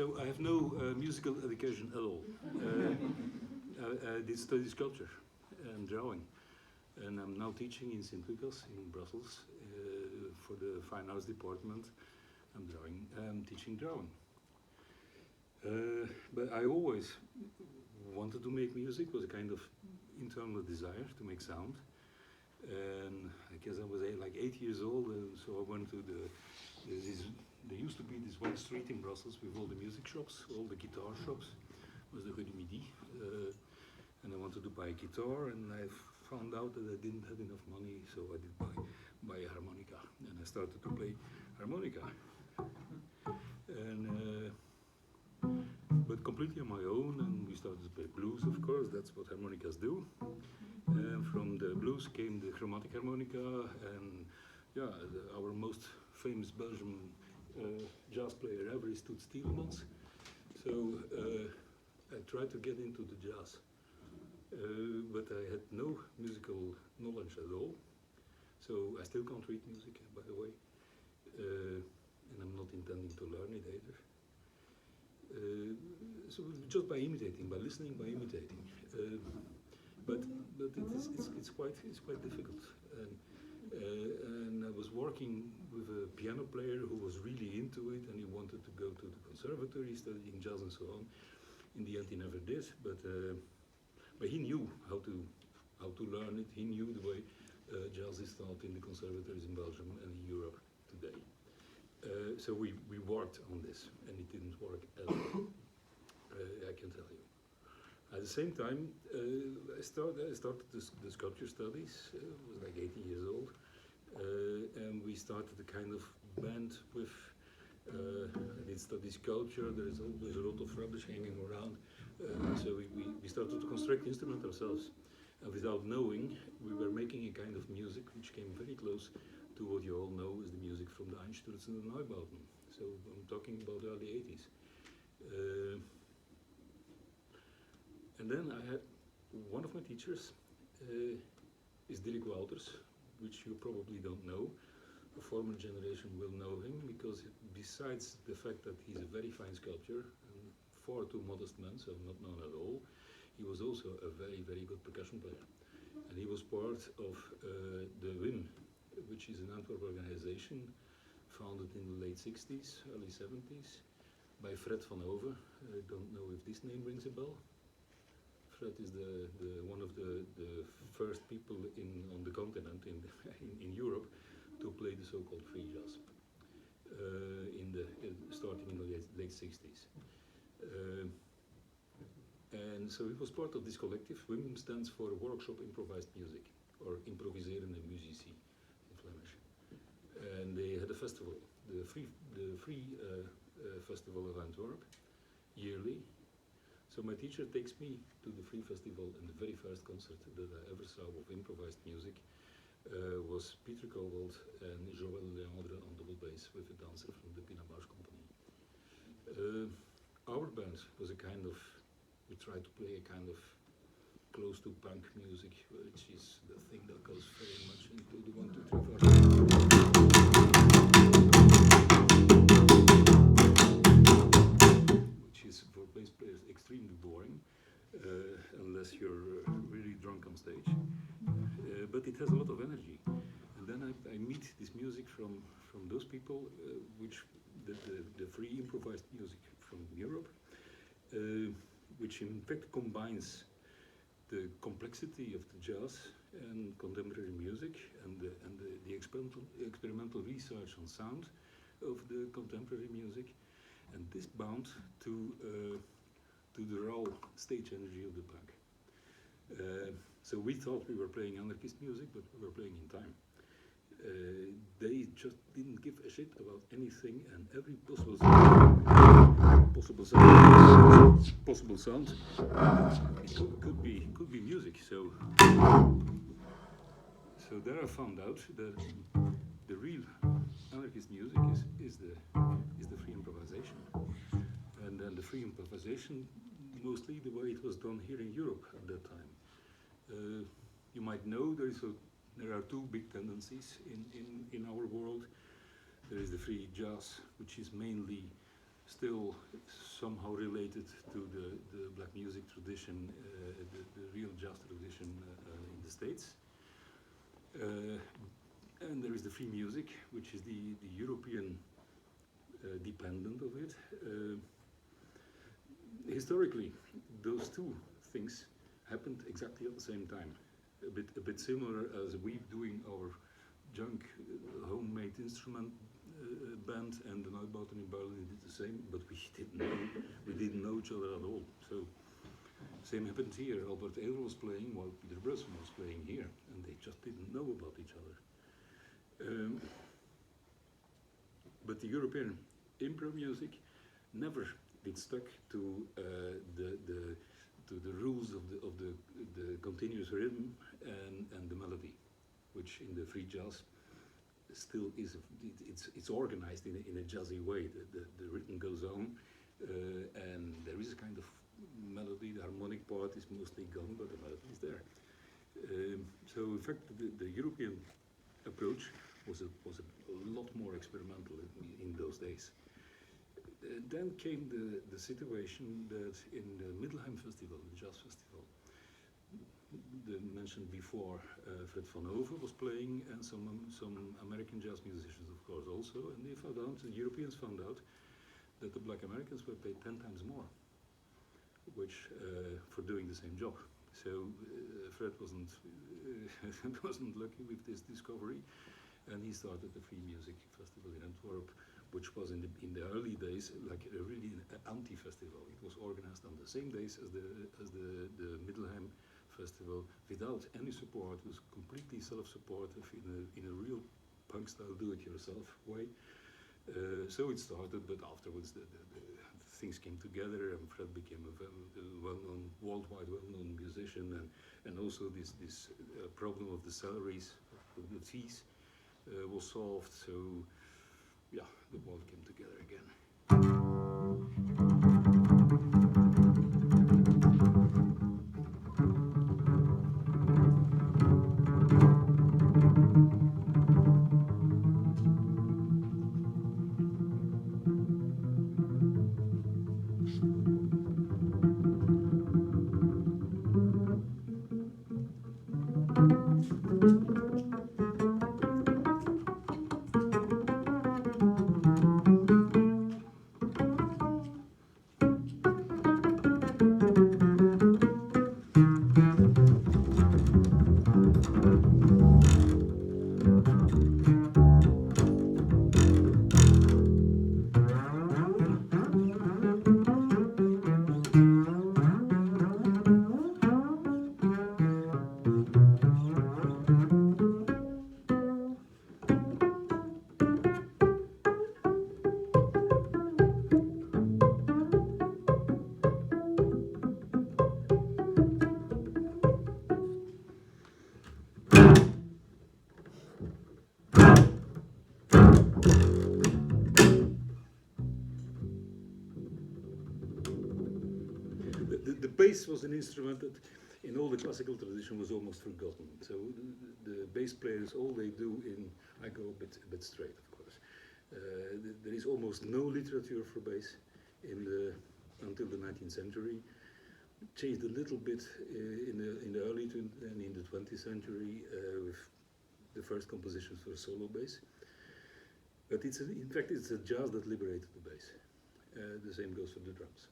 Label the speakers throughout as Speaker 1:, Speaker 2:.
Speaker 1: So I have no musical education at all. I did study sculpture and drawing, and I'm now teaching in St. Lucas in Brussels for the Fine Arts Department. I'm teaching drawing. But I always wanted to make music, was a kind of internal desire to make sound. And I guess I was like 8 years old, and so I went to there used to be this one street in Brussels with all the music shops, all the guitar shops, was the Rue du Midi. And I wanted to buy a guitar, and I found out that I didn't have enough money, so I did buy a harmonica, and I started to play harmonica. And but completely on my own, and we started to play blues, of course, that's what harmonicas do. And from the blues came the chromatic harmonica, and yeah, our most famous Belgian jazz player ever is Toets Tielemans. So I tried to get into the jazz, but I had no musical knowledge at all. So I still can't read music, by the way, and I'm not intending to learn it either. So just by imitating, by listening, by imitating. But it's quite difficult. And I was working with a piano player who was really into it, and he wanted to go to the conservatory, studying jazz and so on. In the end, he never did, but he knew how to learn it. He knew the way jazz is taught in the conservatories in Belgium and in Europe today. So we worked on this, and it didn't work at all. I can tell you. At the same time, I started the sculpture studies. I was like 18 years old, and we started a kind of band with. I did study sculpture. There is always a lot of rubbish hanging around, so we started to construct instruments ourselves. And without knowing, we were making a kind of music which came very close to what you all know is the music from the Einstürzen and Neubauten. So I'm talking about the early 80s. And then I had one of my teachers is Dirk Wouters, which you probably don't know. A former generation will know him because besides the fact that he's a very fine sculptor and far too modest man, so not known at all, he was also a very, very good percussion player. And he was part of the WIM, which is an Antwerp organization founded in the late 60s, early 70s by Fred van Over. I don't know if this name rings a bell. Fred is one of the first people on the continent in Europe to play the so-called free jazz, starting in the late 60s. And so he was part of this collective. WIM stands for Workshop Improvised Music, or Improviserende Musici in Flemish. And they had a festival, the free Festival of Antwerp, yearly. So my teacher takes me to the Free Festival, and the very first concert that I ever saw of improvised music was Peter Cobalt and Joël Leandre on double bass with a dancer from the Pina Bausch Company. Our band was a kind of, we tried to play a kind of close to punk music, which is the thing that goes very much into the 1, 2, 3, 4. Which is for bass players extremely boring, unless you're really drunk on stage. But it has a lot of energy. And then I meet this music from those people, which the free improvised music from Europe, which in fact combines the complexity of the jazz and contemporary music and the experimental research on sound of the contemporary music, and this bound to the raw stage energy of the punk. So we thought we were playing anarchist music, but we were playing in time. They just didn't give a shit about anything, and every possible sound could be music. So there I found out that the real anarchist music is the free improvisation, and then the free improvisation, mostly the way it was done here in Europe at that time. You might know there are two big tendencies in our world. There is the free jazz, which is mainly still somehow related to the black music tradition, the real jazz tradition in the States. And there is the free music, which is the European dependent of it. Historically, those two things happened exactly at the same time. A bit similar as we doing our junk homemade instrument band, and the Neubauten in Berlin did the same, but we didn't know each other at all. So same happened here. Albert Ehler was playing while Peter Brusson was playing here, and they just didn't know about each other. But the European improv music never did stuck to the rules of the continuous rhythm and the melody, which in the free jazz still is. It's organized in a jazzy way. The rhythm goes on, and there is a kind of melody. The harmonic part is mostly gone, but the melody is there. So in fact, the European approach was a lot more experimental in those days. Then came the situation that in the Middelheim Festival, the jazz festival, the mentioned before, Fred Van Hoven was playing, and some American jazz musicians, of course, also. And they found out, the Europeans found out, that the black Americans were paid 10 times more, which for doing the same job. So Fred wasn't wasn't lucky with this discovery, and he started the Free Music Festival in Antwerp, which was in the early days like a really anti-festival. It was organized on the same days as the Middelheim Festival, without any support. It was completely self-supportive in a real punk style do-it-yourself way. So it started, but afterwards the things came together, and Fred became a well-known, worldwide well-known musician, and also this problem of the salaries, of the fees, was solved. So yeah, the world came together again. The bass was an instrument that in all the classical tradition was almost forgotten. So the bass players, all they do I go a bit straight, of course. There is almost no literature for bass until the 19th century. It changed a little bit in the early and in the 20th century with the first compositions for solo bass. But in fact it's a jazz that liberated the bass. The same goes for the drums.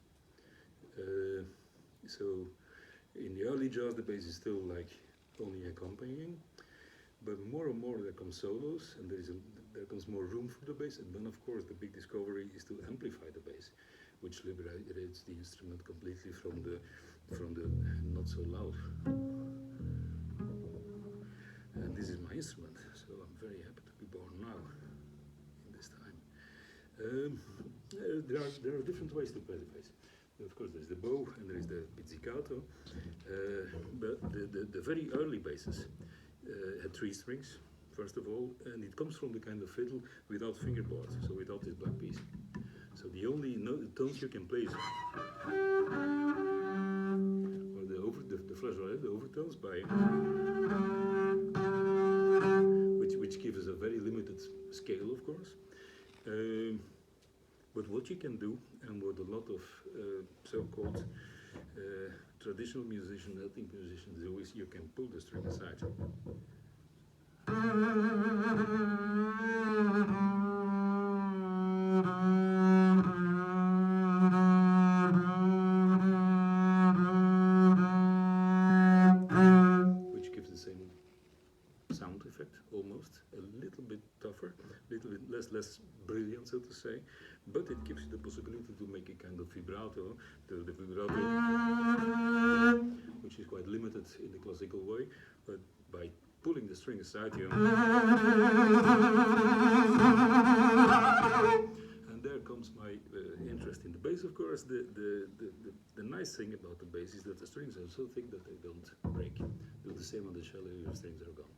Speaker 1: So in the early jazz, the bass is still like only accompanying, but more and more there come solos, and there comes more room for the bass, and then of course the big discovery is to amplify the bass, which liberates the instrument completely from the not so loud. And this is my instrument, so I'm very happy to be born now in this time. There are different ways to play the bass. Of course, there's the bow and there is the pizzicato, but the very early basses had 3 strings, first of all, and it comes from the kind of fiddle without fingerboard, so without this black piece. So the only tones you can play is the flageolet, the overtones, which gives us a very limited scale, of course. But what you can do, and what a lot of so-called traditional musicians, ethnic musicians do, is you can pull the string aside. Which gives the same sound effect, almost, a little bit tougher, a little bit less brilliant, so to say, but it gives you the possibility to make a kind of vibrato, the vibrato, which is quite limited in the classical way, but by pulling the string aside, and there comes my interest in the bass, of course. The nice thing about the bass is that the strings are so thick that they don't break. Do the same on the cello, your strings are gone.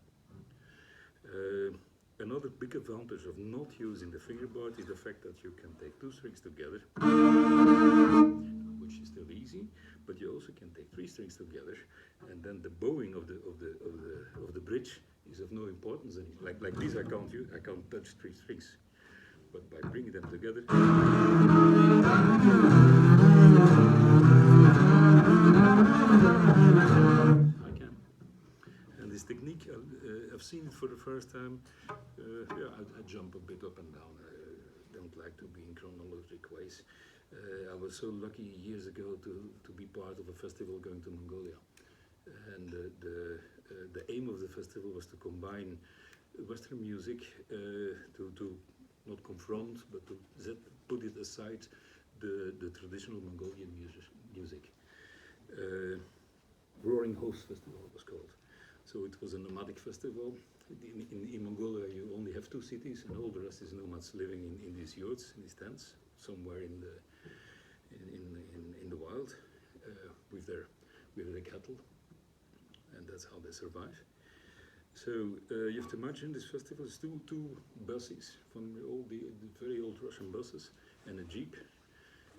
Speaker 1: Another big advantage of not using the fingerboard is the fact that you can take 2 strings together, which is still easy, but you also can take 3 strings together, and then the bowing of the bridge is of no importance anymore. Like this, I can't touch 3 strings, but by bringing them together, I can. And this technique, I've seen it for the first time. I jump a bit up and down. I don't like to be in chronologic ways. I was so lucky years ago to be part of a festival going to Mongolia. And the aim of the festival was to combine Western music, to not confront, but to put it aside the traditional Mongolian music. Roaring Hoofs Festival it was called. So it was a nomadic festival. In Mongolia, you only have 2 cities, and all the rest is nomads living in these yurts, in these tents, somewhere in the wild, with their cattle, and that's how they survive. So you have to imagine this festival is two buses from the very old Russian buses, and a jeep,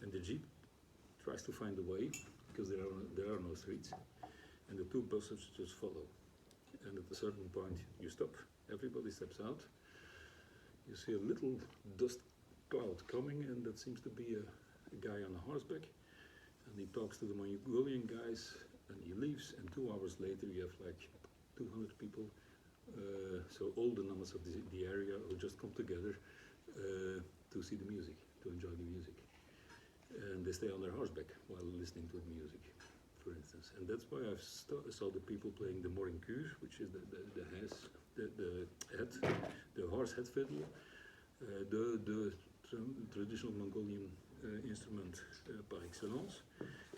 Speaker 1: and the jeep tries to find a way because there are no streets, and the 2 buses just follow. And at a certain point you stop, everybody steps out, you see a little dust cloud coming, and that seems to be a guy on a horseback, and he talks to the Mongolian guys, and he leaves, and 2 hours later you have like 200 people, so all the nomads of the area who just come together to see the music, to enjoy the music, and they stay on their horseback while listening to the music, for instance. And that's why I saw the people playing the morinkur, which is the horse head fiddle, the traditional Mongolian instrument par excellence,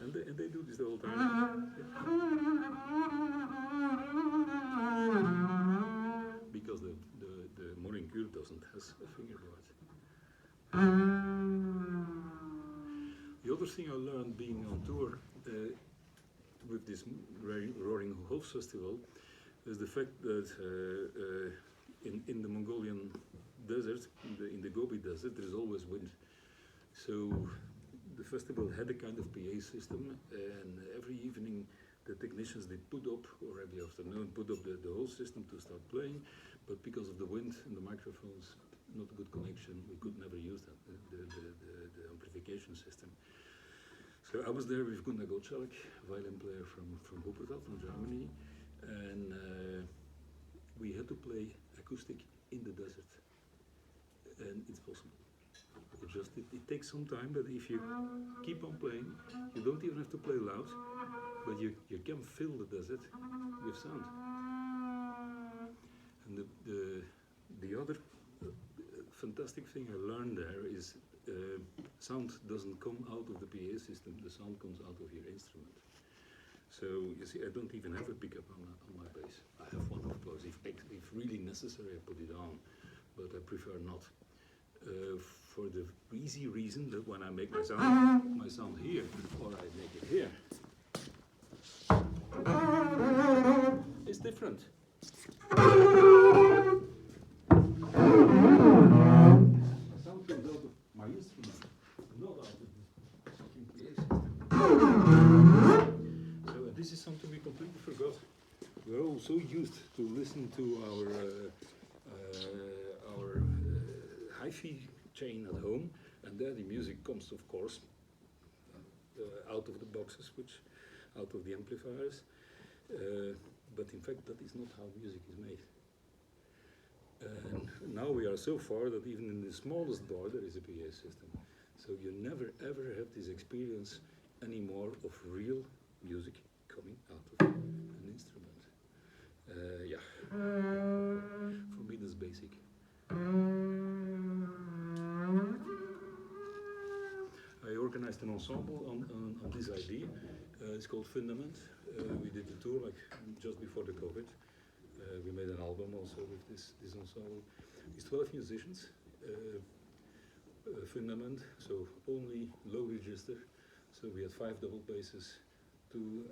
Speaker 1: and they do this the whole time. Because the morinkur doesn't have a fingerboard. The other thing I learned being on tour with this Roaring Hoofs Festival is the fact that in the Mongolian desert, in the Gobi Desert, there is always wind. So the festival had a kind of PA system, and every evening the technicians they put up, or every afternoon, put up the whole system to start playing, but because of the wind and the microphones, not a good connection, we could never use that, the amplification system. So I was there with Gunnar Gottschalk, violin player from Wuppertal, from Germany, and we had to play acoustic in the desert, and it's possible. It takes some time, but if you keep on playing, you don't even have to play loud, but you can fill the desert with sound. And the other fantastic thing I learned there is sound doesn't come out of the PA system, the sound comes out of your instrument. So you see, I don't even have a pickup on my bass. I have one, of course, if really necessary I put it on, but I prefer not. For the easy reason that when I make my sound here, or I make it here, it's different. My sound comes out of my instrument, not out of the fucking PA system. So this is something we completely forgot. We're all so used to listen to our hi-fi chain at home, and there the music comes, of course, out of the boxes, out of the amplifiers. But in fact, that is not how music is made. And now we are so far that even in the smallest door there is a PA system. So you never ever have this experience anymore of real music coming out of an instrument. Yeah, for me that's basic. I organized an ensemble on this idea. It's called Fundament. We did the tour like just before the COVID. We made an album also with this ensemble. It's 12 musicians. Fundament, so only low register. So we had 5 double basses, 2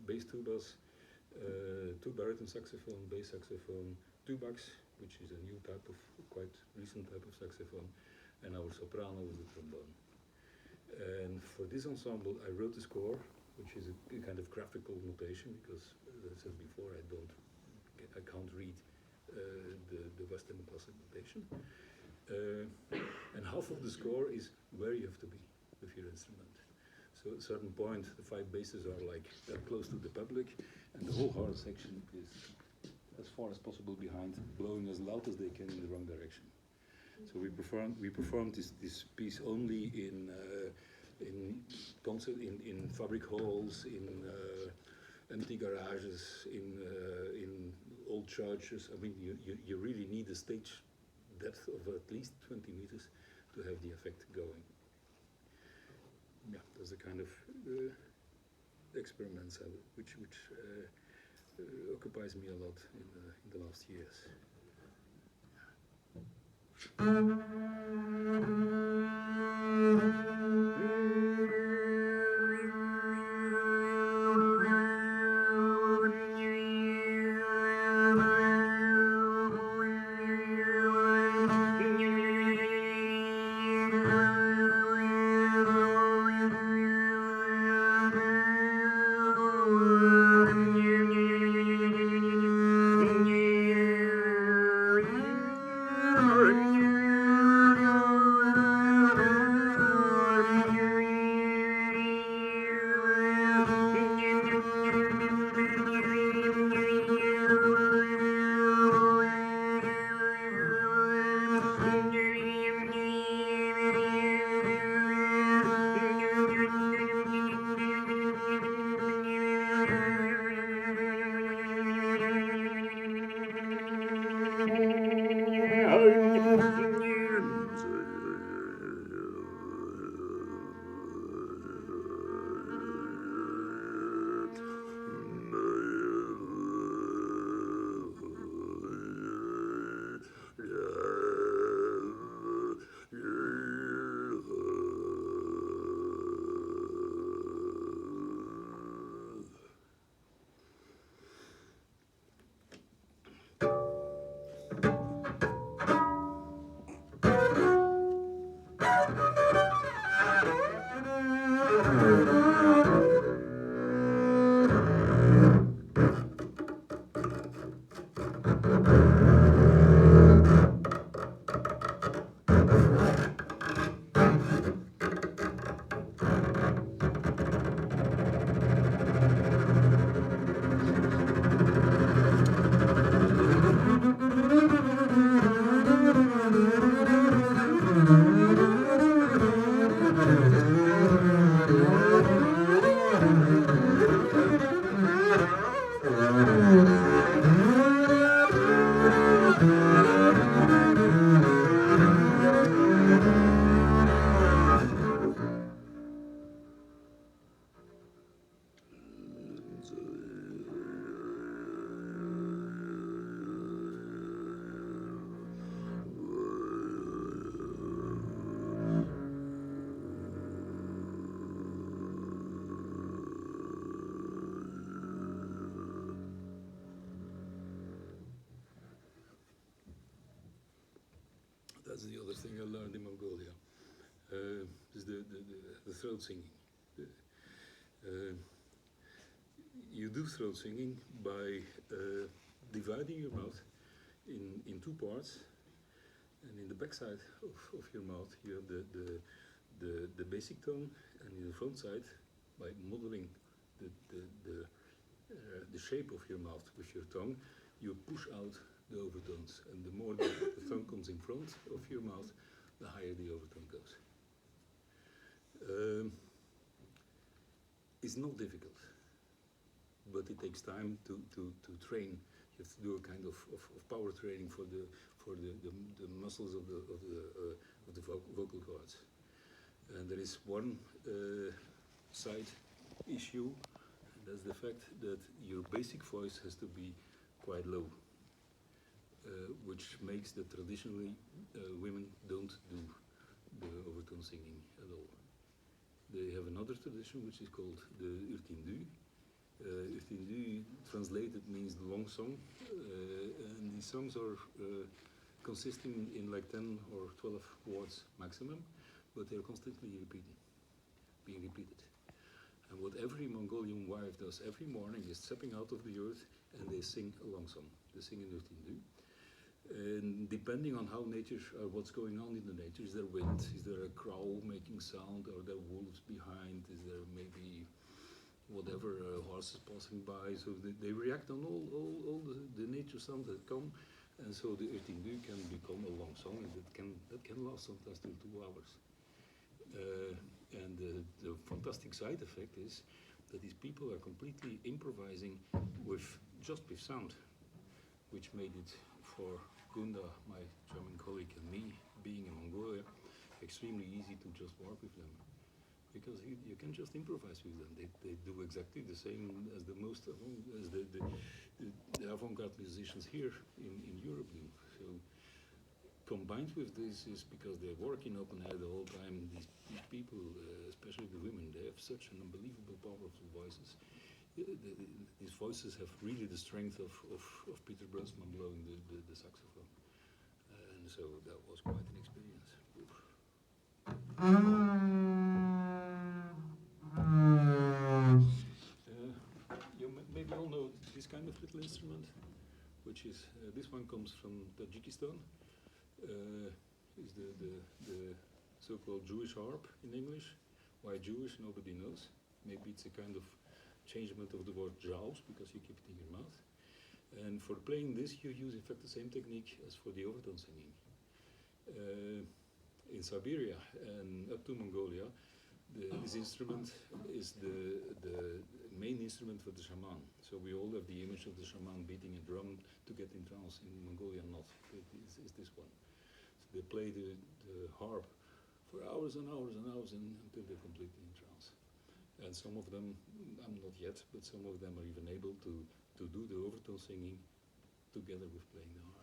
Speaker 1: bass tubas, 2 baritone saxophone, bass saxophone, tubax, which is a new type of, quite recent type of saxophone, and our soprano with the trombone. And for this ensemble, I wrote the score, which is a kind of graphical notation, because as I said before, I can't read the Western classic notation. And half of the score is where you have to be with your instrument. So at a certain point, the 5 basses are like that close to the public, and the whole horn section is as far as possible behind, blowing as loud as they can in the wrong direction. So we performed this piece only in concert, in fabric halls, in empty garages, in old churches. I mean, you really need a stage depth of at least 20 meters to have the effect going. Yeah, that's the kind of experiments which occupies me a lot in the last years. That's the other thing I learned in Mongolia. Is the throat singing. Uh, you do throat singing by dividing your mouth in two parts, and in the back side of your mouth you have the basic tone, and in the front side, by modeling the shape of your mouth with your tongue, you push out the overtones, and the more the tongue comes in front of your mouth, the higher the overtone goes. It's not difficult, but it takes time to train. You have to do a kind of power training for the muscles of the vocal cords. And there is one side issue, and that's the fact that your basic voice has to be quite low, which makes that traditionally women don't do the overtone singing at all. They have another tradition which is called the urtindu. Urtindu translated means long song, and these songs are consisting in like 10 or 12 words maximum, but they're constantly being repeated. And what every Mongolian wife does every morning is stepping out of the earth and they sing a long song. They sing in urtindu. And depending on how nature, what's going on in the nature, is there wind, is there a crow making sound, are there wolves behind, is there maybe whatever, horses passing by, so they react on all the nature sounds that come, and so the urtindu can become a long song, and that can last sometimes till 2 hours. And the fantastic side effect is that these people are completely improvising with sound, which made it for Gunda, my German colleague, and me, being in Mongolia, extremely easy to just work with them. Because you can just improvise with them. They do exactly the same as the avant-garde musicians here in Europe do. So combined with this is because they're working open air the whole time. These people, especially the women, they have such an unbelievable powerful voices. These voices have really the strength of Peter Brönsman blowing the saxophone. And so that was quite an experience. You maybe all know this kind of little instrument, which is, this one comes from Tajikistan. Is the so-called Jewish harp in English. Why Jewish, nobody knows. Maybe it's a kind of changement of the word jaws, because you keep it in your mouth. And for playing this, you use in fact the same technique as for the overtone singing. In Siberia and up to Mongolia, this instrument is the main instrument for the shaman. So we all have the image of the shaman beating a drum to get in trance. In Mongolia, not. It's this one. So they play the harp for hours and hours and hours until they're completely in trance. And some of them, I'm not yet, but some of them are even able to do the overtone singing together with playing the harp.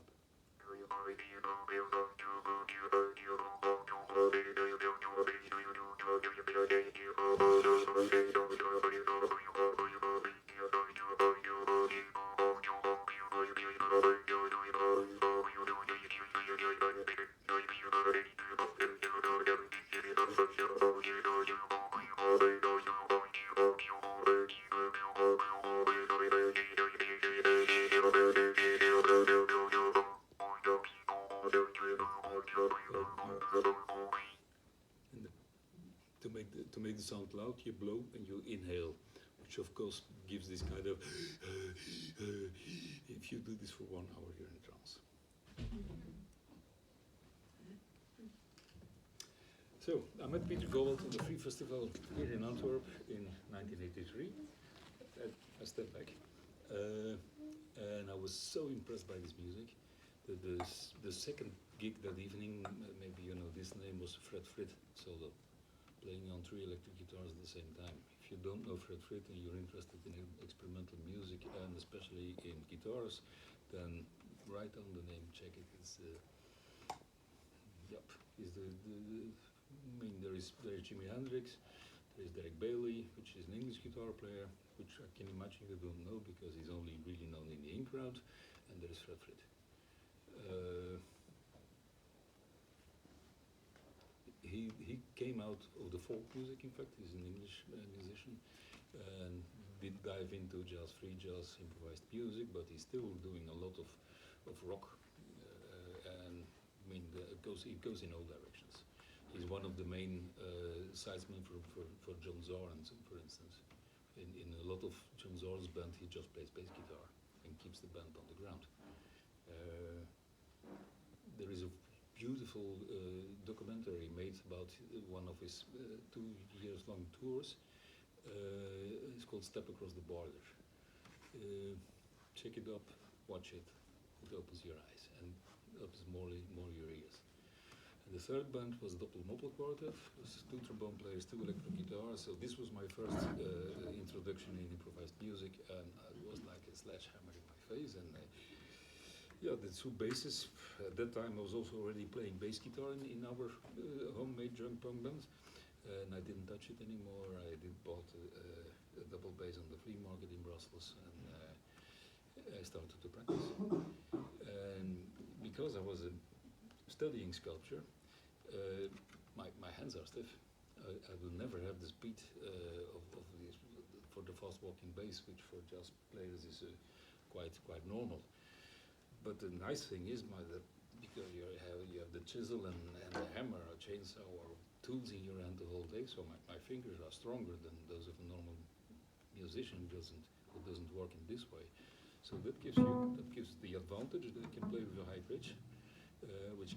Speaker 1: To make the sound loud, you blow and you inhale, which of course gives this kind of if you do this for 1 hour, you're in trance. So I met Peter Gold at the Free Festival here in Antwerp in 1983 at Step Back, and I was so impressed by this music that the second gig that evening, maybe you know this name, was Fred Frit solo, playing on 3 electric guitars at the same time. If you don't know Fred Frit and you're interested in experimental music and especially in guitars, then write down the name, check it. It's I mean, there is Jimi Hendrix, there is Derek Bailey, which is an English guitar player, which I can imagine you don't know because he's only really known in the in crowd, and there is Fred Frit. he came out of the folk music. In fact, he's an English musician, and did dive into jazz, free jazz, improvised music. But he's still doing a lot of rock, and I mean, it goes in all directions. He's one of the main sidesmen for John Zorn, for instance. In a lot of John Zorn's band, he just plays bass guitar and keeps the band on the ground. There is a beautiful documentary made about one of his 2 years long tours. It's called Step Across the Border. Check it up, watch it. It opens your eyes and opens more your ears. And the third band was Doppel Moppel Quartet. It was 2 trombone players, 2 electric guitars. So this was my first introduction in improvised music, and it was like a sledgehammer in my face. And yeah, the 2 basses. At that time, I was also already playing bass guitar in our homemade junk punk band, and I didn't touch it anymore. I bought a double bass on the flea market in Brussels, and I started to practice. And because I was studying sculpture, my hands are stiff. I will never have the speed of this for the fast walking bass, which for jazz players is quite normal. But the nice thing is that because you have the chisel and the hammer or chainsaw or tools in your hand the whole day, so my fingers are stronger than those of a normal musician who doesn't work in this way. So that gives the advantage that I can play with a high pitch, which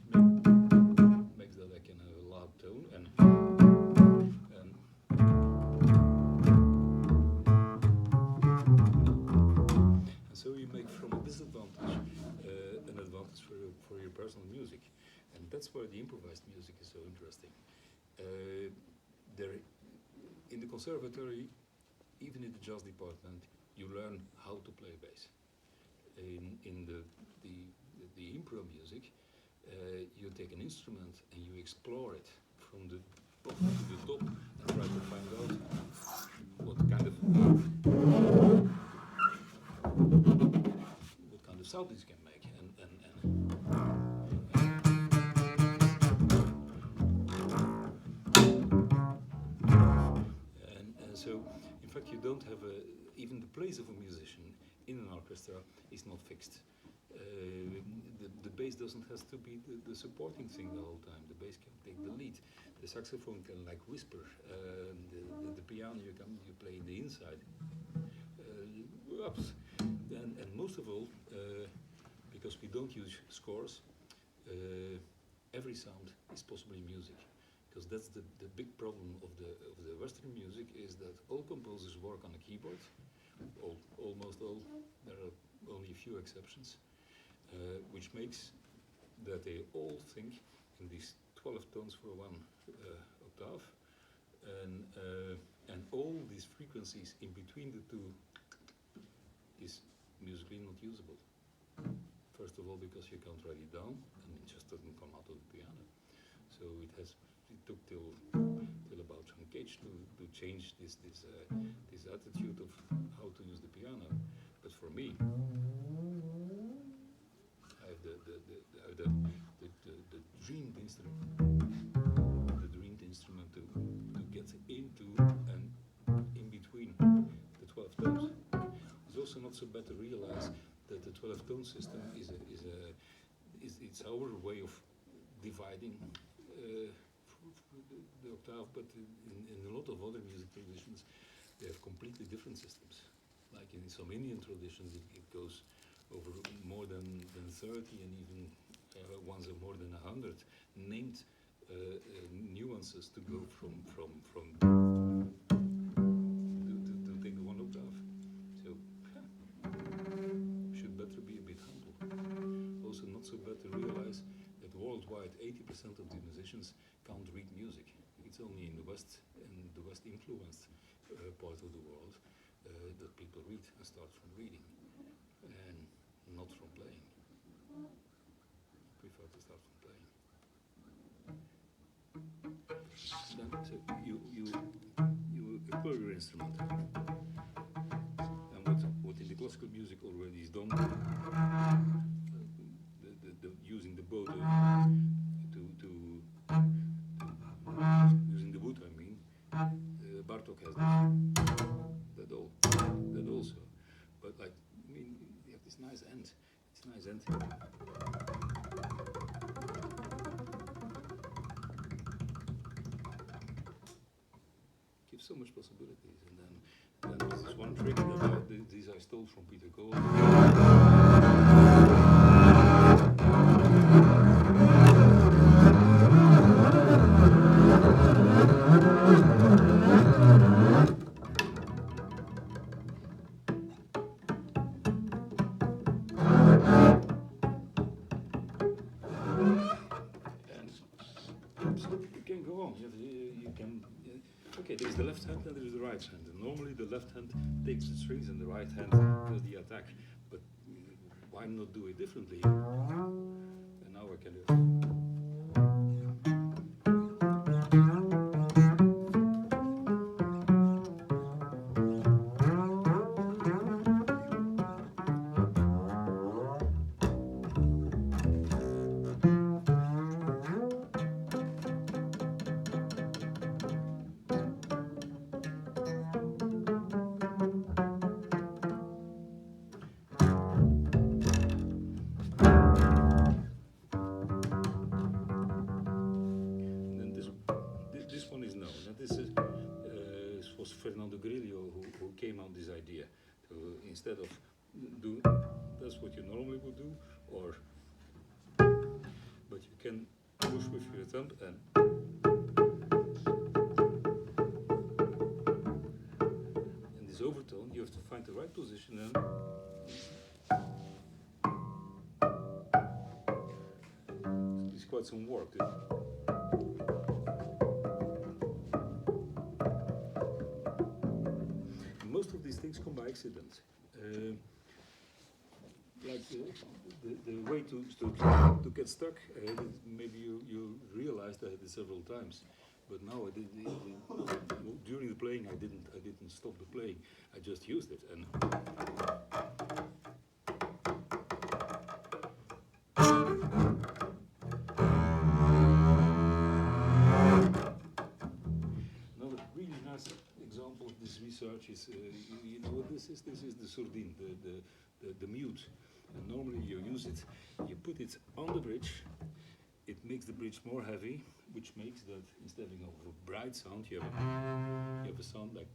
Speaker 1: makes that I can have a loud tone and so you make from a disadvantage an advantage for your personal music, and that's where the improvised music is so interesting. There, in the conservatory, even in the jazz department, you learn how to play bass. In the improv music, you take an instrument and you explore it from the bottom to the top and try to find out what kind of sound this can make. And so, in fact, you don't have even the place of a musician in an orchestra is not fixed. The bass doesn't have to be the supporting thing the whole time. The bass can take the lead. The saxophone can like whisper. The piano you play in the inside. And most of all, because we don't use scores, every sound is possibly music. Because that's the big problem of the Western music is that all composers work on a keyboard. Almost all. There are only a few exceptions, which makes that they all think in these 12 tones for one octave, and all these frequencies in between the two is musically not usable. First of all, because you can't write it down, and it just doesn't come out of the piano. So it took till about John Cage to change this attitude of how to use the piano. But for me, I have the dreamed instrument to get into and in between the 12 tones. It's also not so bad to realize that the 12 tone system is it's our way of dividing the octave, but in a lot of other music traditions, they have completely different systems. Like in some Indian traditions, it goes over more than 30 and even ones of more than 100 named nuances to go from to take one octave. So should better be a bit humble. Also not so bad to realize that worldwide 80% of the musicians can't read music. It's only in the West and the West influenced part of the world that people read and start from reading and not from playing. Prefer to start from playing. Then so you explore your instrument. And what in the classical music already is done, using the bow to has that also. But like, I mean, you have this nice end. It's nice end. Gives so much possibilities. And then this is one trick that these I stole from Peter Cole. Okay, there's the left hand and there's the right hand. And normally the left hand takes the strings and the right hand does the attack. But why not do it differently? And now I can do it. Who came on this idea. So instead of do that's what you normally would do, or but you can push with your thumb and in this overtone you have to find the right position and it's quite some work. Most of these things come by accident. Like the way to get stuck, maybe you realized I did it several times, but now during the playing I didn't stop the playing. I just used it and. Example of this research is, you know what this is? This is the sourdine, the mute. And normally you use it, you put it on the bridge, it makes the bridge more heavy, which makes that instead of a bright sound, you have a sound like.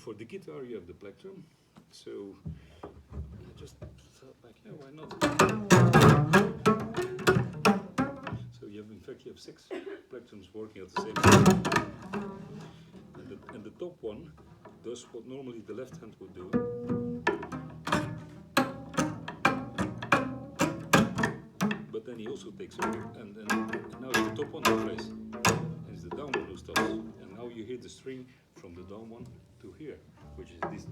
Speaker 1: For the guitar you have the plectrum, so I just thought like, yeah, why not? So you have 6 plectrums working at the same time, and the top one does what normally the left hand would do. But then he also takes over, and now it's the top one who plays, and it's the down one who stops, and now you hear the string from the down one to here, which is this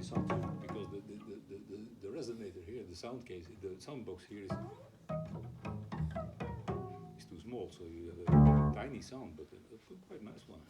Speaker 1: sound, because the resonator here, the sound case, the sound box here is too small, so you have a tiny sound, but a quite nice one.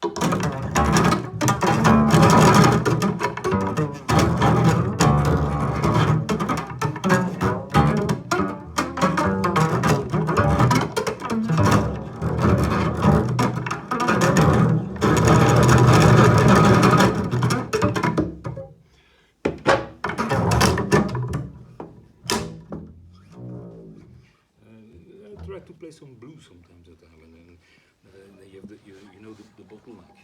Speaker 1: To play some blues sometimes at time, and then you have the bottleneck.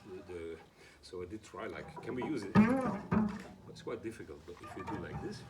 Speaker 1: So I did try like, can we use it? It's quite difficult, but if you do like this.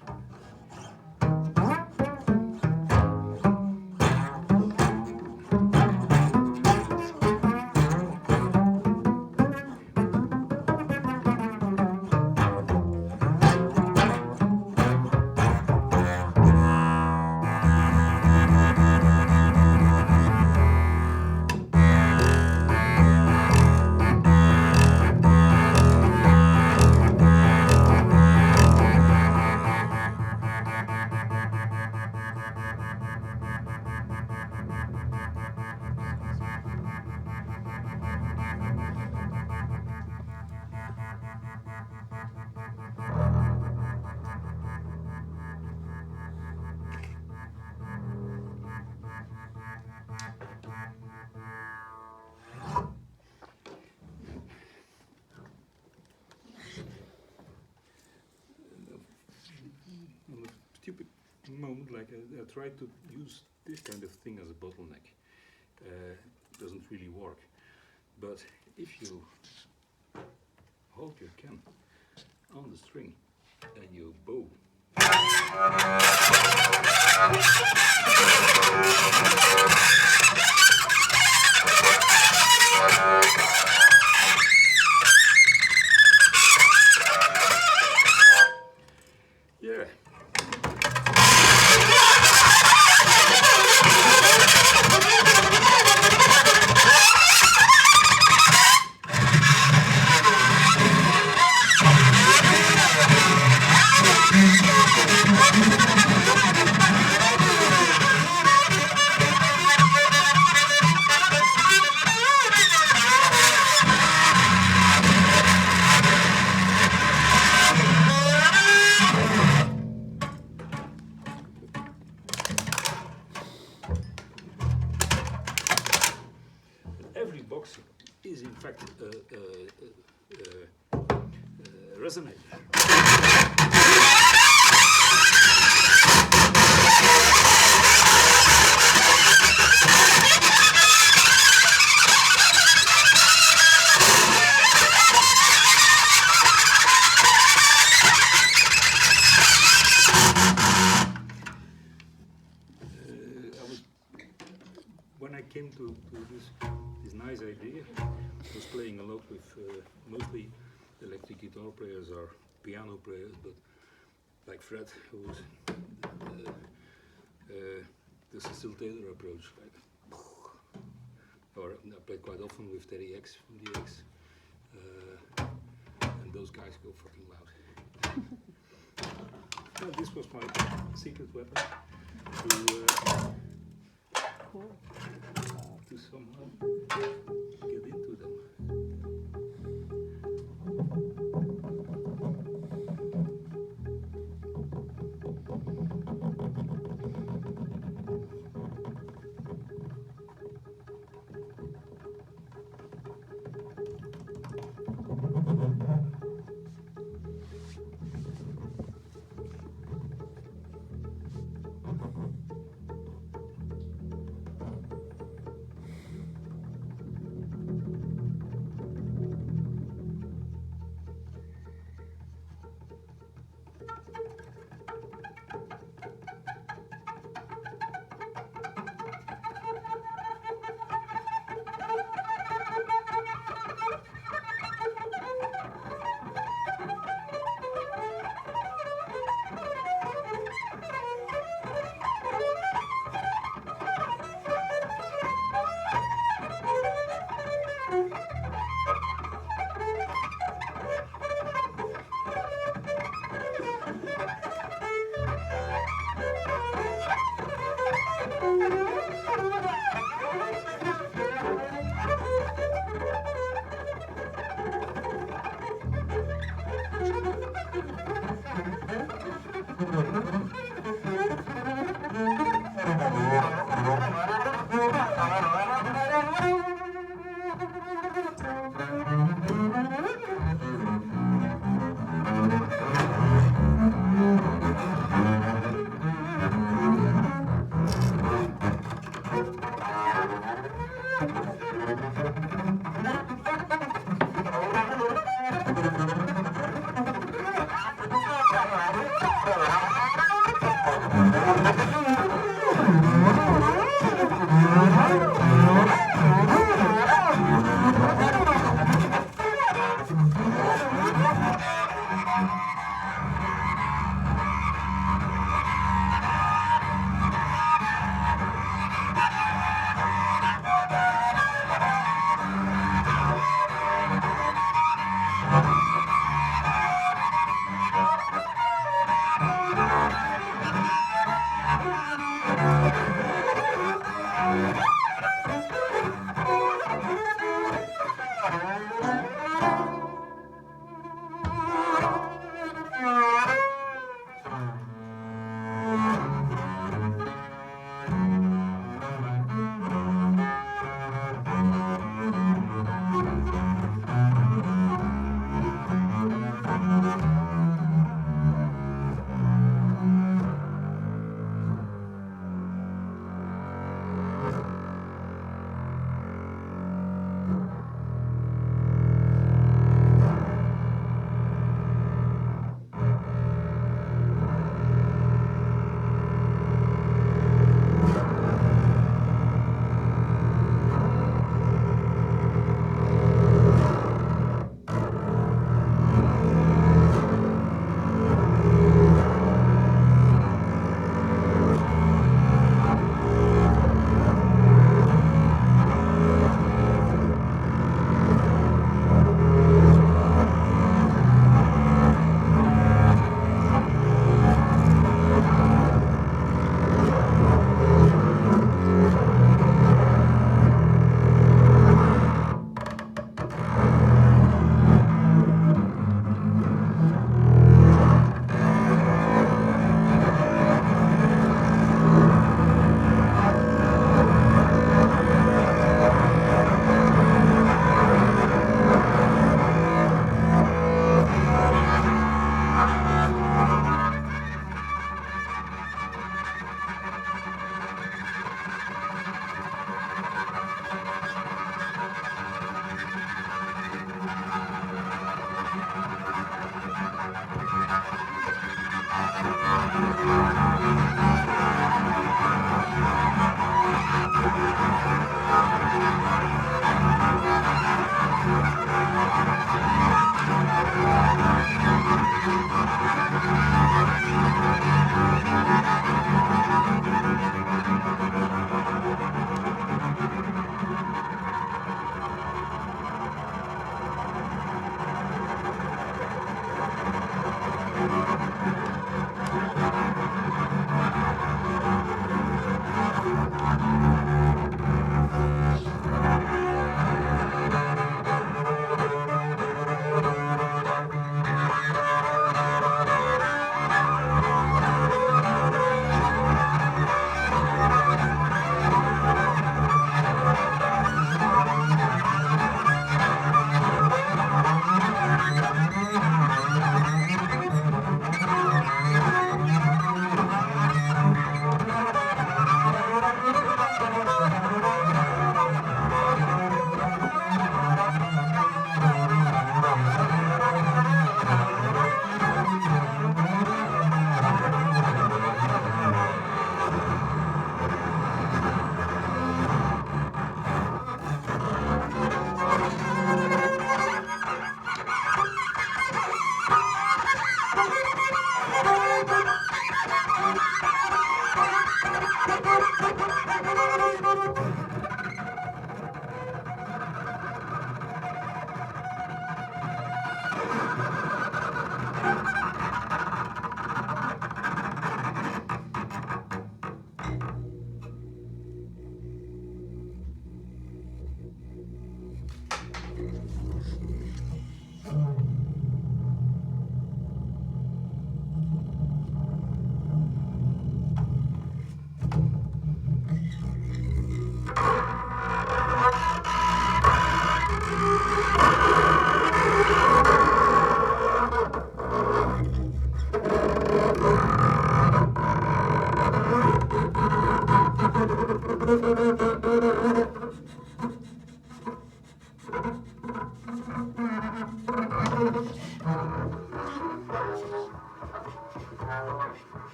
Speaker 1: moment, like I tried to use this kind of thing as a bottleneck. Doesn't really work. But if you hold your can on the string and you bow, yeah. Every box is in fact a resonator. When I came to this nice idea, I was playing a lot with mostly electric guitar players or piano players, but like Fred, who was the Cecil Taylor approach, like, or I played quite often with Terry X from the X, and those guys go fucking loud. Well, this was my secret weapon to somehow get into them.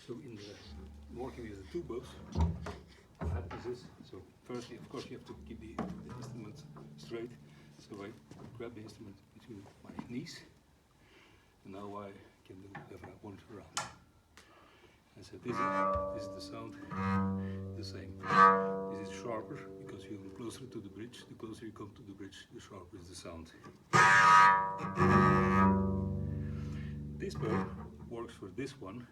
Speaker 1: So in the working with the two bows, what happens is, so firstly, of course, you have to keep the instrument straight. So I grab the instrument between my knees, and now I can do whatever I want around. And so this is the sound, the same. This is sharper because you're closer to the bridge. The closer you come to the bridge, the sharper is the sound. This bow works for this one,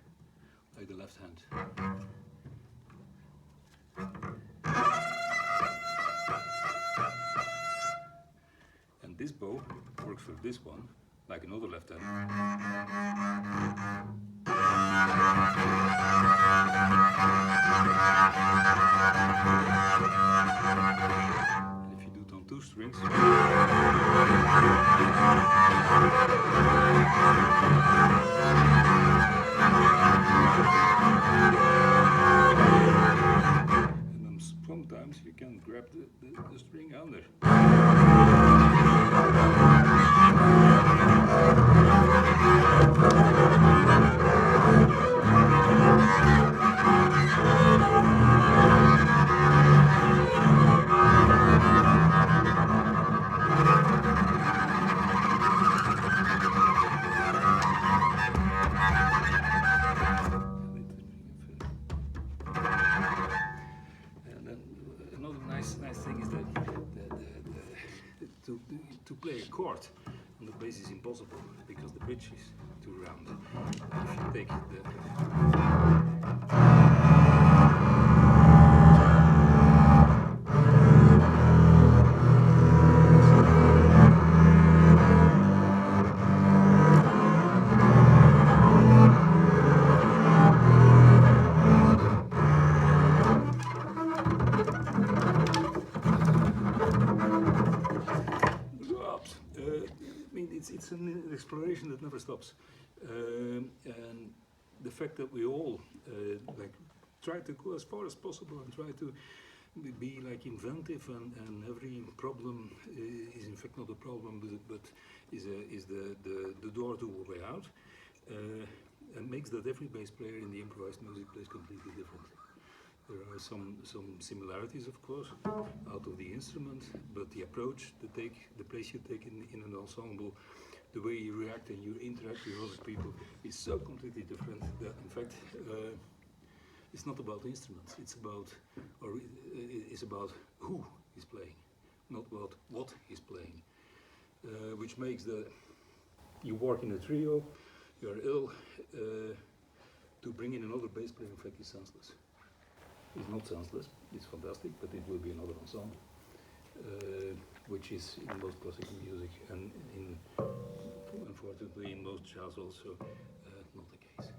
Speaker 1: like the left hand. And this bow works for this one, like another left hand. And if you do it on two strings, and then sometimes you can grab the string under. To play a chord on the bass is impossible because the bridge is too round. If you take it's an exploration that never stops, and the fact that we all like try to go as far as possible and try to be like inventive, and every problem is in fact not a problem, but is the door to a way out, and makes that every bass player in the improvised music plays completely different. There are some similarities, of course, out of the instrument, but the approach, the place you take in an ensemble, the way you react and you interact with other people is so completely different that, in fact, it's not about instruments. It's about who is playing, not about what is playing, which makes you work in a trio, you are ill, to bring in another bass player, in fact, is senseless. It's not senseless, it's fantastic, but it will be another ensemble, which is in most classical music, and unfortunately in most jazz also not the case.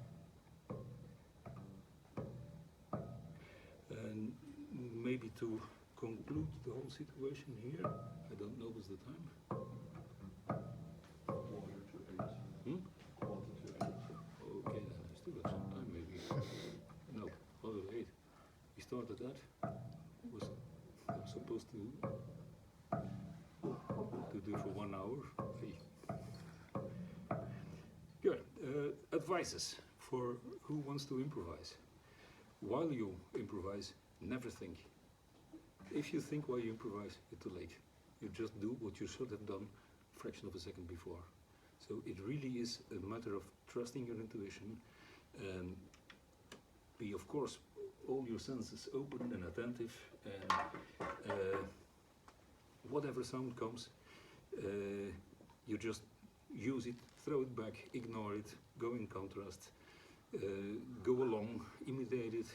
Speaker 1: And maybe to conclude the whole situation here. I don't know what's the time.
Speaker 2: Quarter to 8.
Speaker 1: Hmm?
Speaker 2: Quarter to 8.
Speaker 1: Okay, then I still have some time maybe. No, quarter to 8. We started that. Was supposed to do for 1 hour. Hey. Good. Advices for who wants to improvise. While you improvise, never think. If you think while you improvise, you're too late. You just do what you should have done a fraction of a second before. So it really is a matter of trusting your intuition and be, of course, all your senses open and attentive, and whatever sound comes, you just use it, throw it back, ignore it, go in contrast, go along, imitate it,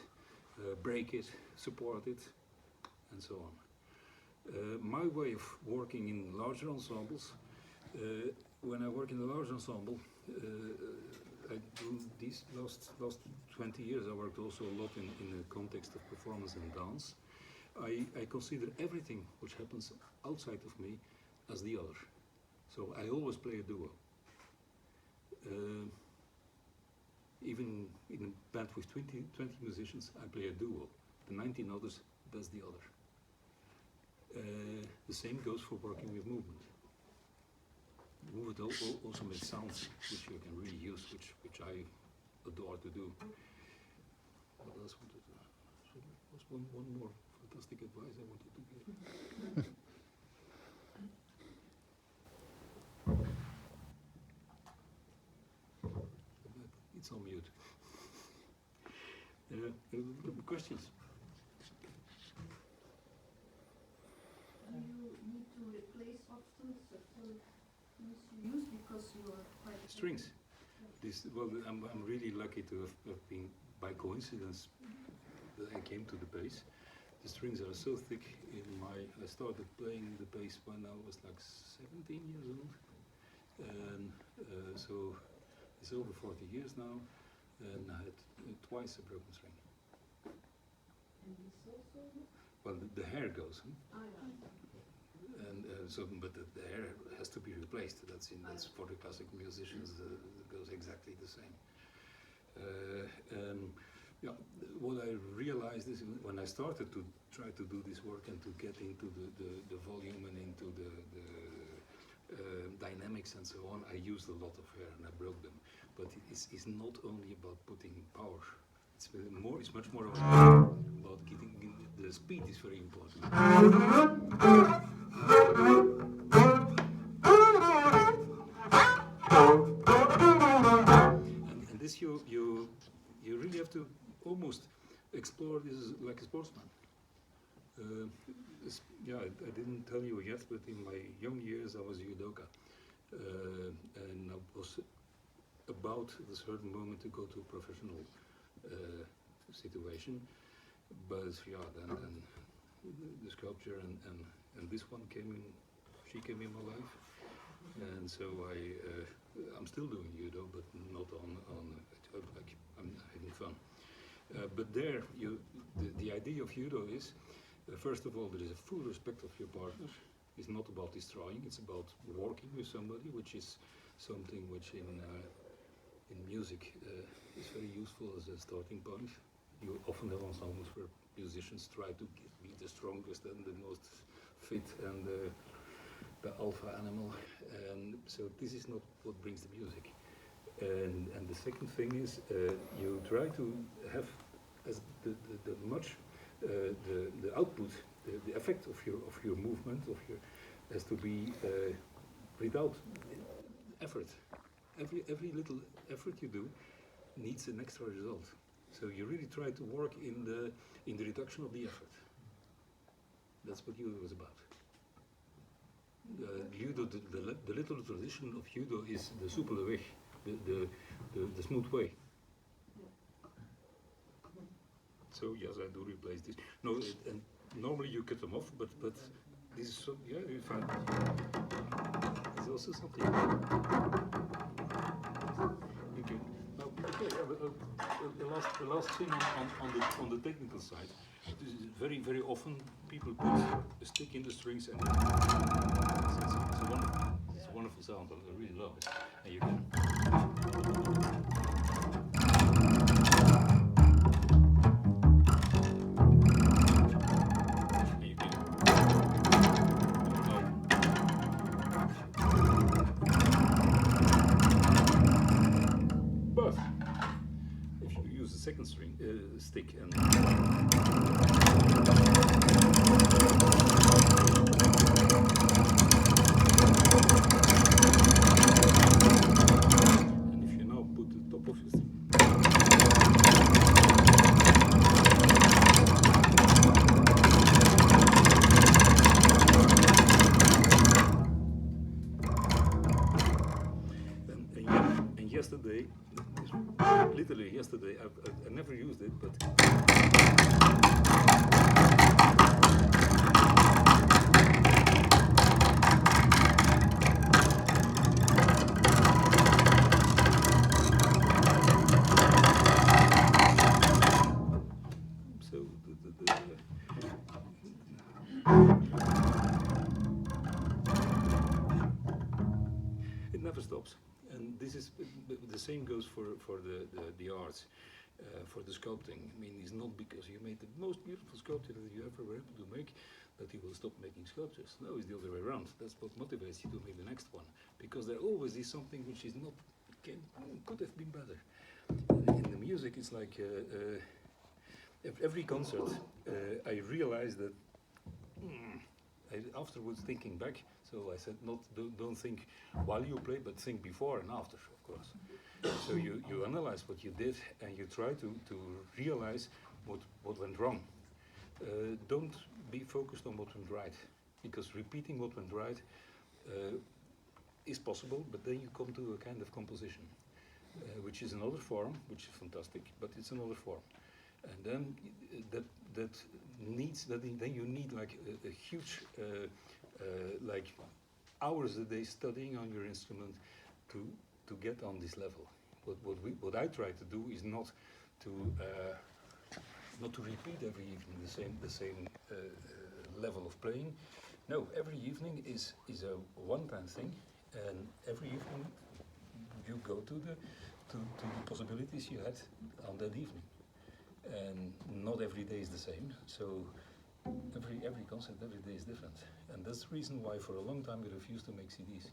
Speaker 1: break it, support it, and so on. My way of working in larger ensembles, when I work in a large ensemble, I do these last 20 years I worked also a lot in the context of performance and dance. I consider everything which happens outside of me as the other. So I always play a duo. Even in a band with 20 musicians, I play a duo. The 19 others, that's the other. The same goes for working with movement. Movement also makes sounds which you can really use, which I adore to do. What else wanted to? There was one more fantastic advice I wanted to give. It's on mute. Questions?
Speaker 3: Do you need to replace often certain things you use because you are quite
Speaker 1: Strings. Well, I'm really lucky to have been, by coincidence, that I came to the bass. The strings are so thick I started playing the bass when I was like 17 years old. And so it's over 40 years now, and I had twice a broken string.
Speaker 3: And this also?
Speaker 1: Well, the hair goes,
Speaker 3: Ah, yeah.
Speaker 1: and but the hair has to be replaced. That's for the classic musicians. It goes exactly the same. Yeah, what I realized is when I started to try to do this work and to get into the volume and into the dynamics and so on, I used a lot of hair and I broke them. But it's not only about putting power. It's much more about getting the speed is very important. And this you really have to almost explore this like a sportsman. Yeah, I didn't tell you yet, but in my young years I was a judoka, and I was about at a certain moment to go to a professional situation, but yeah, then the sculpture and this one she came in my life, and so I'm still doing judo, but not on like I'm having fun. But there, the idea of judo is, first of all, there is a full respect of your partner. It's not about destroying; it's about working with somebody, which is something which in music is very useful as a starting point. You often have ensembles where musicians try to be the strongest and the most fit and the alpha animal, and so this is not what brings the music. And the second thing is you try to have as the output, the effect of your movement has to be without effort. Every little effort you do needs an extra result. So you really try to work in the reduction of the effort. That's what judo is about. Judo, the little tradition of judo is the soepele weg, the smooth way. So yes, I do replace this. No, and normally you cut them off, but this is so, yeah, you find there's also something. Okay. Now, okay, yeah, the last thing on the technical side. This is very often people put a stick in the strings and it's a wonderful sound. I really love it. And you can. But if you use the second string stick and if you now put the top of your string and yesterday, literally yesterday, I never used it, but so it never stops. And this is the same goes for the arts, for the sculpting. I mean, it's not because you made the most beautiful sculpture that you ever were able to make that you will stop making sculptures. No, it's the other way around. That's what motivates you to make the next one, because there always is something which is not could have been better. In the music, it's like every concert, I realized that. Afterwards, thinking back, so I said, don't think while you play, but think before and after, of course. So you analyze what you did and you try to realize what went wrong. Don't be focused on what went right, because repeating what went right is possible, but then you come to a kind of composition, which is another form, which is fantastic, but it's another form. And then then you need like a huge like hours a day studying on your instrument to get on this level. What I try to do is not to repeat every evening the same level of playing. No, every evening is a one-time thing, and every evening you go to the possibilities you had on that evening. And not every day is the same, so every concert, every day is different. And that's the reason why for a long time we refused to make CDs.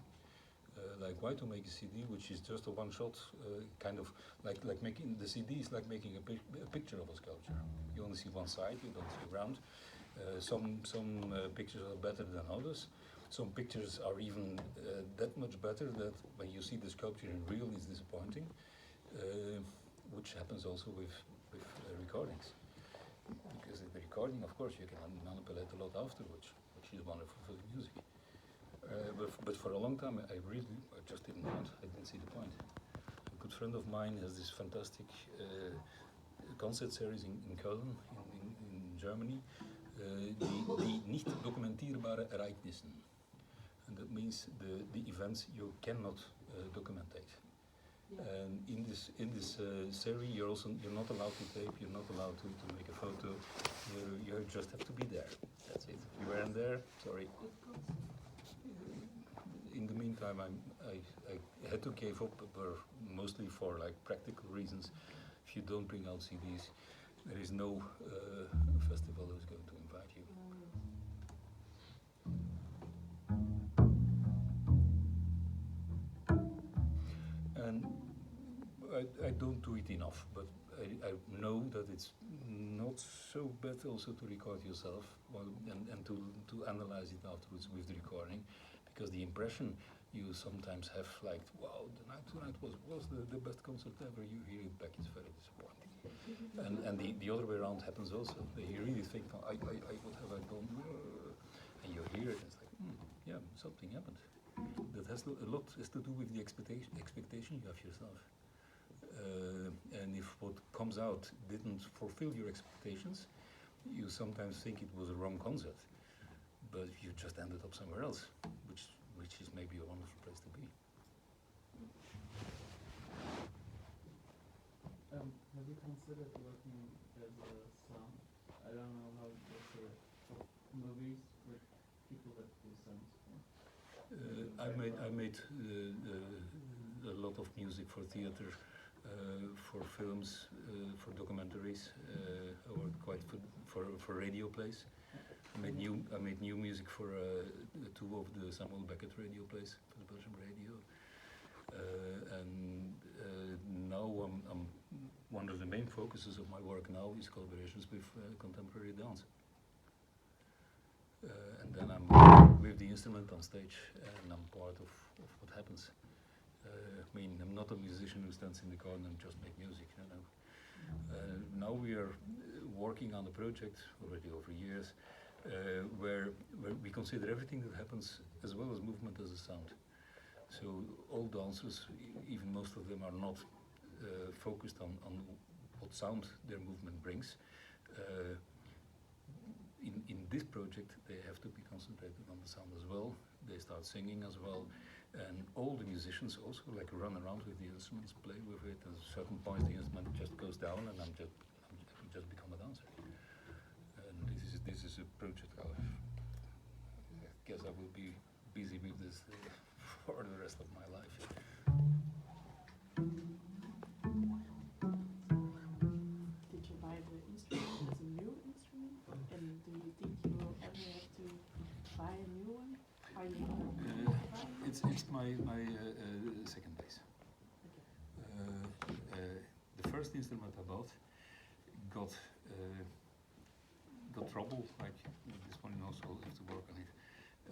Speaker 1: Like, why to make a CD which is just a one-shot, kind of like making the CD is like making a picture of a sculpture. You only see one side, you don't see around. Some pictures are better than others. Some pictures are even that much better that when you see the sculpture in real, it's disappointing. Which happens also with recordings, because in the recording, of course, you can manipulate a lot afterwards, which is wonderful for the music. But for a long time, I just didn't want. I didn't see the point. A good friend of mine has this fantastic concert series in Köln, in Germany, die nicht dokumentierbare Ereignissen. And that means the events you cannot documentate. And in this series, you're not allowed to tape. You're not allowed to make a photo. You just have to be there. That's it. If you weren't there, sorry. In the meantime, I had to give up, mostly for like practical reasons. If you don't bring out CDs, there is no festival who's going to invite you. And I don't do it enough, but I know that it's not so bad also to record yourself and to analyze it afterwards with the recording, because the impression you sometimes have, like, wow, tonight was the best concert ever, you hear it back, it's very disappointing. And the other way around happens also. You really think, what have I done? And you hear it, and it's like, yeah, something happened. That has a lot to do with the expectation you have yourself. And if what comes out didn't fulfill your expectations, you sometimes think it was a wrong concert, but you just ended up somewhere else, which is maybe a wonderful place to be.
Speaker 4: Have you considered working as a sound don't know how to say it, movies with people that do songs.
Speaker 1: I made a lot of music for theater, for films, for documentaries. I worked quite for radio plays. I made new music for two of the Samuel Beckett radio plays for the Belgian radio. And now I'm one of the main focuses of my work now is collaborations with contemporary dance. And then I'm with the instrument on stage, and I'm part of what happens. I mean, I'm not a musician who stands in the corner and just make music. You know. Now we are working on a project already over years, where we consider everything that happens as well as movement as a sound. So all dancers, even most of them, are not focused on what sound their movement brings. In this project, they have to be concentrated on the sound as well. They start singing as well, and all the musicians also like run around with the instruments, play with it. At a certain point, the instrument just goes down, and I just become a dancer. And this is a project. I guess I will be busy with this for the rest of my life.
Speaker 5: Did you buy the instrument as a new instrument? And do you think you will ever have to buy a new one? Are you
Speaker 1: It's my second bass. The first instrument I bought got trouble, like this one also have to work on it,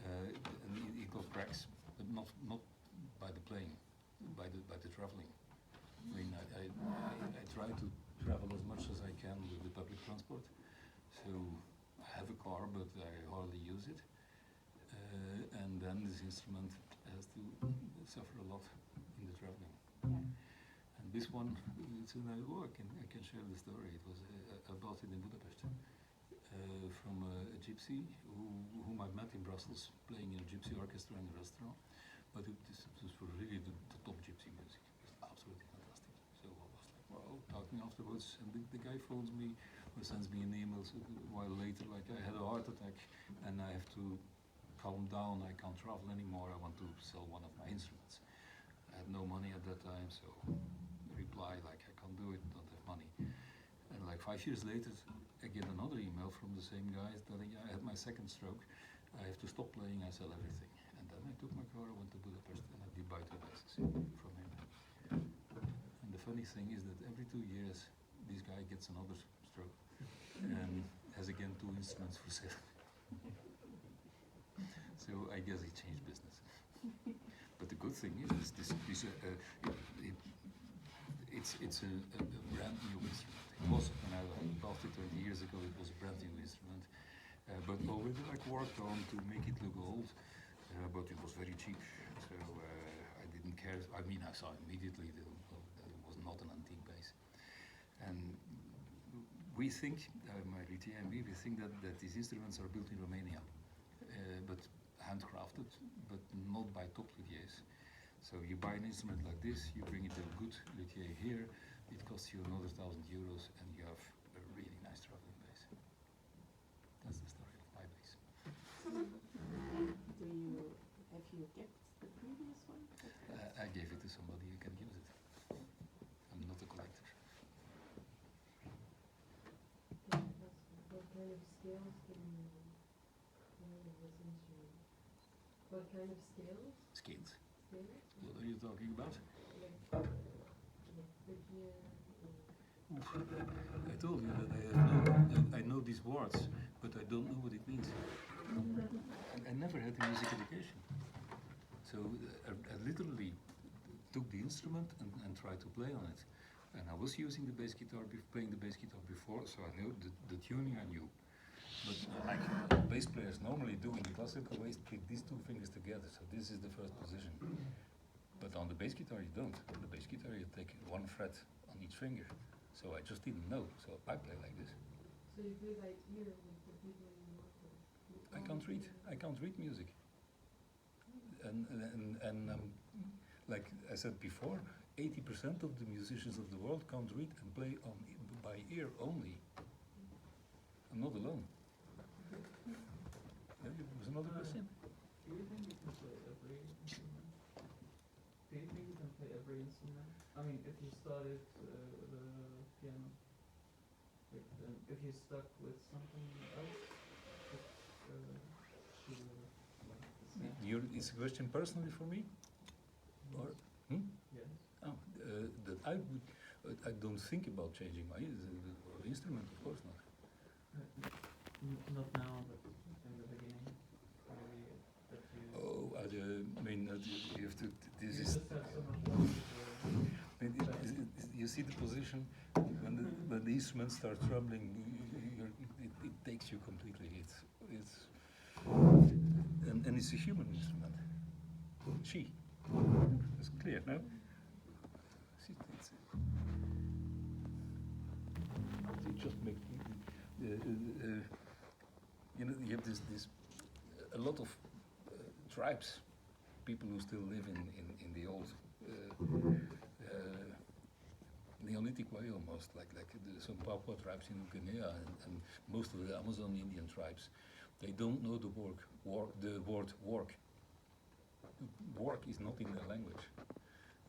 Speaker 1: and it got cracks, but not by the playing, by the traveling. I mean, I try to travel as much as I can with the public transport, so I have a car, but I hardly use it. And then this instrument has to suffer a lot in the traveling.
Speaker 5: Yeah.
Speaker 1: And this one, I can share the story. It was I bought it in Budapest from a gypsy whom I met in Brussels, playing in a gypsy orchestra in a restaurant. But this was really the top gypsy music. It was absolutely fantastic. So I was like, wow, talking afterwards, and the guy phones me or sends me an email a while later, like I had a heart attack and I have to calm down, I can't travel anymore, I want to sell one of my instruments. I had no money at that time, so reply like I can't do it, don't have money. And like 5 years later, I get another email from the same guy telling I had my second stroke, I have to stop playing, I sell everything. And then I took my car, I went to Budapest and I did buy two basses from him. And the funny thing is that every 2 years, this guy gets another stroke and has again two instruments for sale. So I guess he changed business. But the good thing is it's a brand new instrument. It was when I bought it 20 years ago. It was a brand new instrument, but already like worked on to make it look old. But it was very cheap, so I didn't care. I mean, I saw immediately that it was not an antique bass. And we think, my luthier and we think that these instruments are built in Romania, but handcrafted, but not by top luthiers. So you buy an instrument like this, you bring it to a good luthier here, it costs you another €1,000 and you have a really nice traveling bass. That's the story of my bass.
Speaker 5: have you kept the previous one?
Speaker 1: I gave it to somebody who can use it. I'm not a collector.
Speaker 3: What kind of scales can you play with this instrument? What kind of scales?
Speaker 1: Scales.
Speaker 3: Scales?
Speaker 1: What are you talking about?
Speaker 3: Like Phrygian,
Speaker 1: I told you that I know these words, but I don't know what it means. I never had a music education. So I literally took the instrument and tried to play on it. And I was using the bass guitar, playing the bass guitar before, so I knew the tuning I knew. But like bass players normally do in the classical ways, click these two fingers together, so this is the first position. But on the bass guitar you don't. On the bass guitar you take one fret on each finger. So I just didn't know, so I play like this.
Speaker 3: so you play by ear with the people you work with?
Speaker 1: I can't read music. And like I said before, 80% of the musicians of the world can't read and play by ear only. I'm not alone. There was another question.
Speaker 4: Do you think you can play every instrument? Do you think you can play every instrument? I mean, if you started the piano, like, if you stuck with something else, if,
Speaker 1: Is the question personally for me? Or
Speaker 4: yes.
Speaker 1: oh, that I would, I don't think about changing my instrument, of course not.
Speaker 4: Not now, but in the beginning, maybe that you.
Speaker 1: Oh, I mean, you have to.
Speaker 4: You
Speaker 1: This is.
Speaker 4: just have so much fun with
Speaker 1: You see the position when the instrument starts trembling, it takes you completely. It's and it's a human instrument. She. It's clear, no? It just make you know, you have this a lot of tribes, people who still live in the old Neolithic way almost, like some Papua tribes in New Guinea and most of the Amazon Indian tribes. They don't know the word work. Work is not in their language,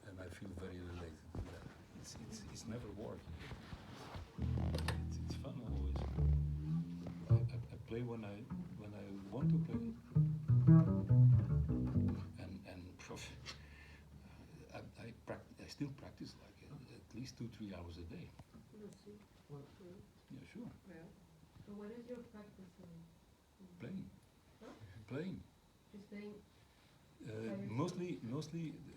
Speaker 1: and I feel very related to that. It's never work. It's fun always. I play when I want to play, and I still practice like at least 2-3 hours a day.
Speaker 5: Lucy.
Speaker 4: What?
Speaker 1: Yeah, sure.
Speaker 5: Well, so what is your practice then?
Speaker 1: Playing.
Speaker 5: Huh?
Speaker 1: Playing.
Speaker 5: Just playing.
Speaker 1: Mostly,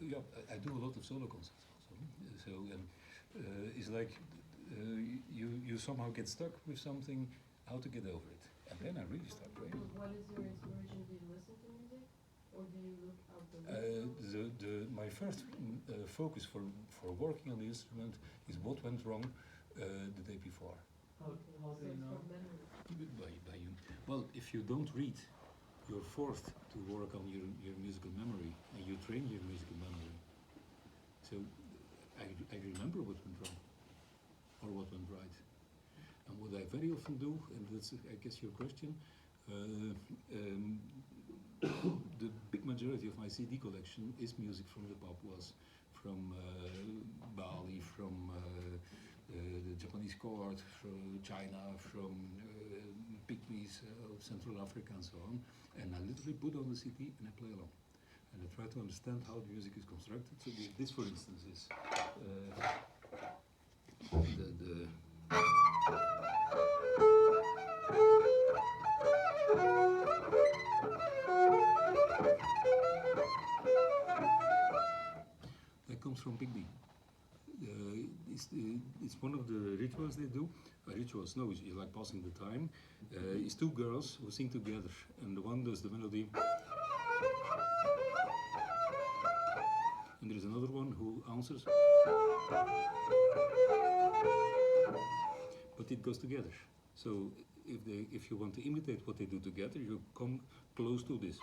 Speaker 1: yeah, I do a lot of solo concerts also. So it's like you somehow get stuck with something, how to get over it, and then I really start playing.
Speaker 5: What is your inspiration? Do you listen to music, or do you look out the window?
Speaker 1: My first focus for working on the instrument is what went wrong the day before.
Speaker 4: How do you know?
Speaker 5: From memory.
Speaker 1: Well, if you don't read, you're forced to work on your musical memory, and you train your musical memory. So I remember what went wrong, or what went right. And what I very often do, and that's I guess your question, the big majority of my CD collection is music from the Papuas, from Bali, from the Japanese court, from China, from pygmies of Central Africa and so on. And I literally put on the CD and I play along. And I try to understand how the music is constructed. So this, for instance, is the that comes from pygmy. It's one of the rituals they do. Rituals, no, it's like passing the time. It's two girls who sing together, and the one does the melody, and there is another one who answers, but it goes together. So if you want to imitate what they do together, you come close to this.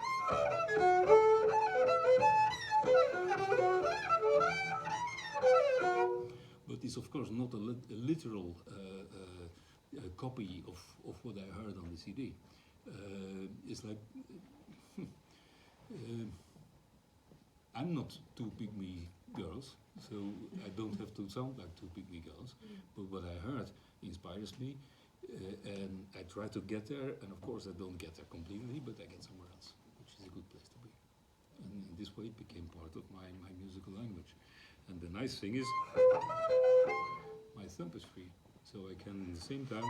Speaker 1: But it's of course not a literal copy of what I heard on the CD. It's like I'm not two pygmy girls, so I don't have to sound like two pygmy girls. But what I heard inspires me, and I try to get there. And of course, I don't get there completely, but I get somewhere else, which is a good place to be. And in this way, it became part of my musical language. And the nice thing is, my thumb is free, so I can at the same time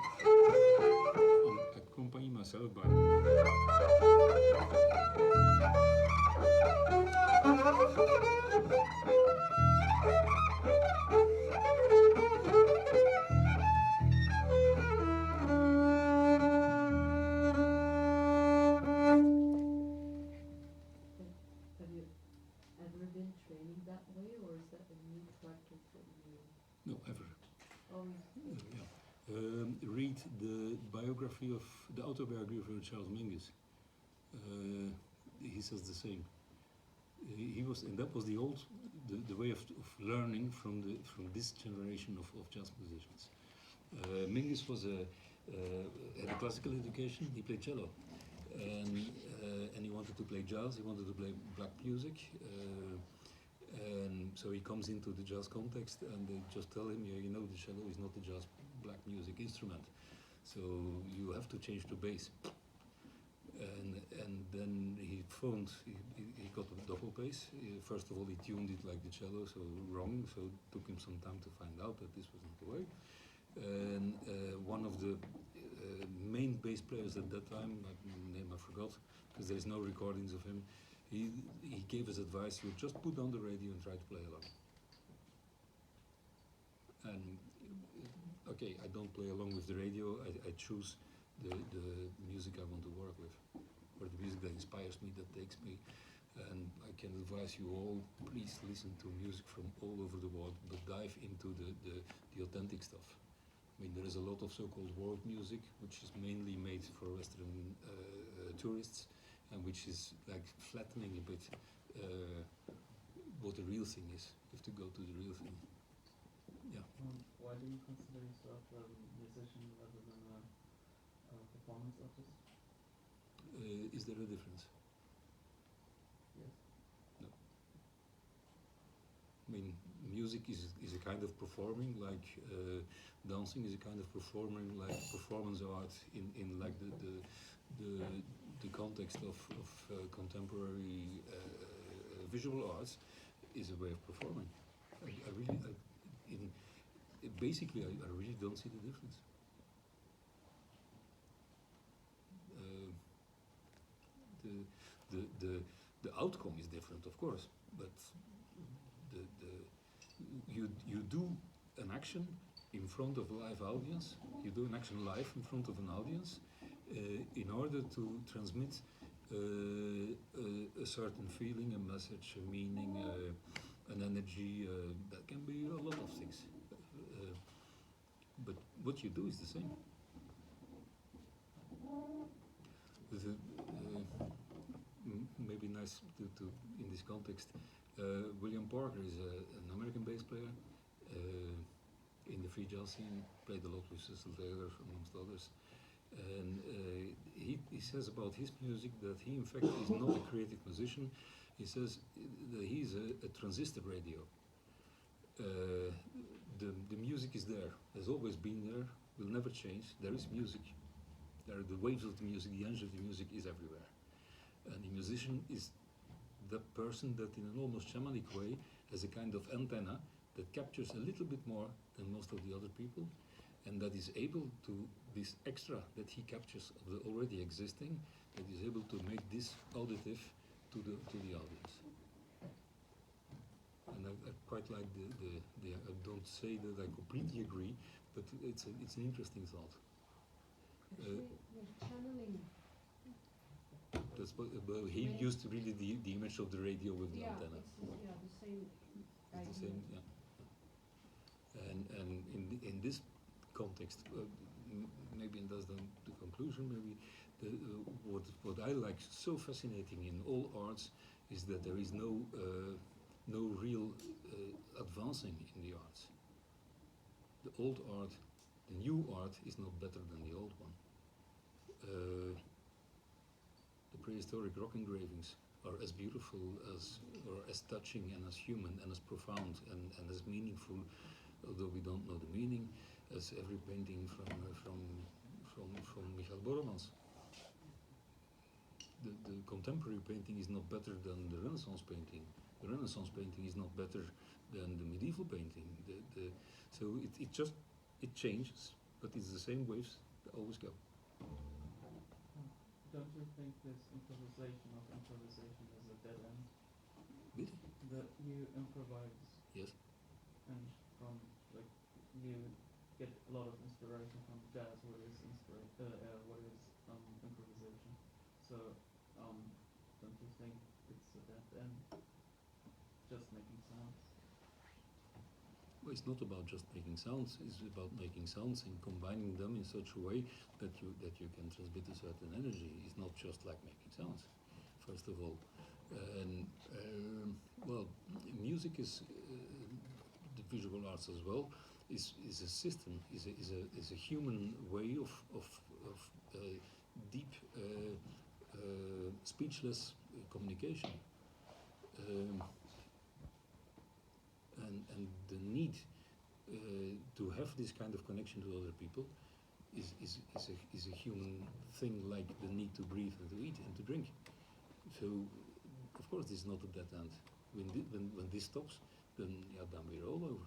Speaker 1: accompany myself by.
Speaker 5: Have you ever been training that way, or is that a new practice that you
Speaker 1: No, ever.
Speaker 5: always do?
Speaker 1: Read the biography of the autobiography of Charles Mingus. He says the same. He was, and that was the way of learning from this generation of jazz musicians. Mingus was had a classical education. He played cello, and he wanted to play jazz. He wanted to play black music. And so he comes into the jazz context, and they just tell him, yeah, you know, the cello is not a jazz black music instrument, so you have to change to bass. And then he phoned. He got a double bass. First of all, he tuned it like the cello, so wrong. So it took him some time to find out that this was not the way. And one of the main bass players at that time, name I forgot, because there is no recordings of him. He gave us advice: you just put on the radio and try to play along. And okay, I don't play along with the radio. I choose the music I want to work with, or the music that inspires me, that takes me. And I can advise you all: please listen to music from all over the world, but dive into the authentic stuff. I mean, there is a lot of so-called world music, which is mainly made for Western tourists, and which is like flattening a bit what the real thing is. You have to go to the real thing. Yeah.
Speaker 4: Why do you consider yourself a musician rather than a performance artist?
Speaker 1: Is there a difference?
Speaker 4: Yes.
Speaker 1: No. I mean, music is a kind of performing, like dancing is a kind of performing, like performance art in like the context of contemporary visual arts is a way of performing. I really, basically, I really don't see the difference. The outcome is different, of course, but you do an action in front of a live audience. You do an action live in front of an audience in order to transmit a certain feeling, a message, a meaning, an energy. That can be a lot of things. But what you do is the same. Maybe nice to in this context. William Parker is an American bass player in the free jazz scene. Played a lot with Cecil Taylor, amongst others. And he says about his music that he, in fact, is not a creative musician. He says that he's a transistor radio. The music is there, has always been there, will never change. There is music. There are the waves of the music, the energy of the music is everywhere. And the musician is the person that, in an almost shamanic way, has a kind of antenna that captures a little bit more than most of the other people, and that is able to, this extra that he captures of the already existing, that is able to make this auditive to the audience. And I quite like the I don't say that I completely agree, but it's an interesting thought.
Speaker 3: Channeling.
Speaker 1: That's well, he used really the image of the radio with the antenna.
Speaker 3: Yeah, the same.
Speaker 1: It's the same, yeah. And in this context, maybe, and that's the conclusion, maybe what I like so fascinating in all arts is that there is no real advancing in the arts. The old art, the new art is not better than the old one. The prehistoric rock engravings are as beautiful as, or as touching and as human and as profound and as meaningful, although we don't know the meaning, as every painting from Michael Boremans. The contemporary painting is not better than the Renaissance painting. The Renaissance painting is not better than the medieval painting. So it changes, but it's the same waves that always go.
Speaker 4: Don't you think this improvisation is a dead end?
Speaker 1: Really?
Speaker 4: That you improvise.
Speaker 1: Yes.
Speaker 4: And from, like, you get a lot of inspiration from jazz, what is improvisation. So, don't you think it's a dead end? Just making sounds?
Speaker 1: Well, it's not about just making sounds. It's about making sounds and combining them in such a way that you can transmit a certain energy. It's not just like making sounds, first of all. And well, music is the visual arts as well. is a system, is a human way of deep speechless communication, and the need to have this kind of connection to other people is a human thing, like the need to breathe and to eat and to drink. So, of course, this is not a dead end. When this stops, then we're all over.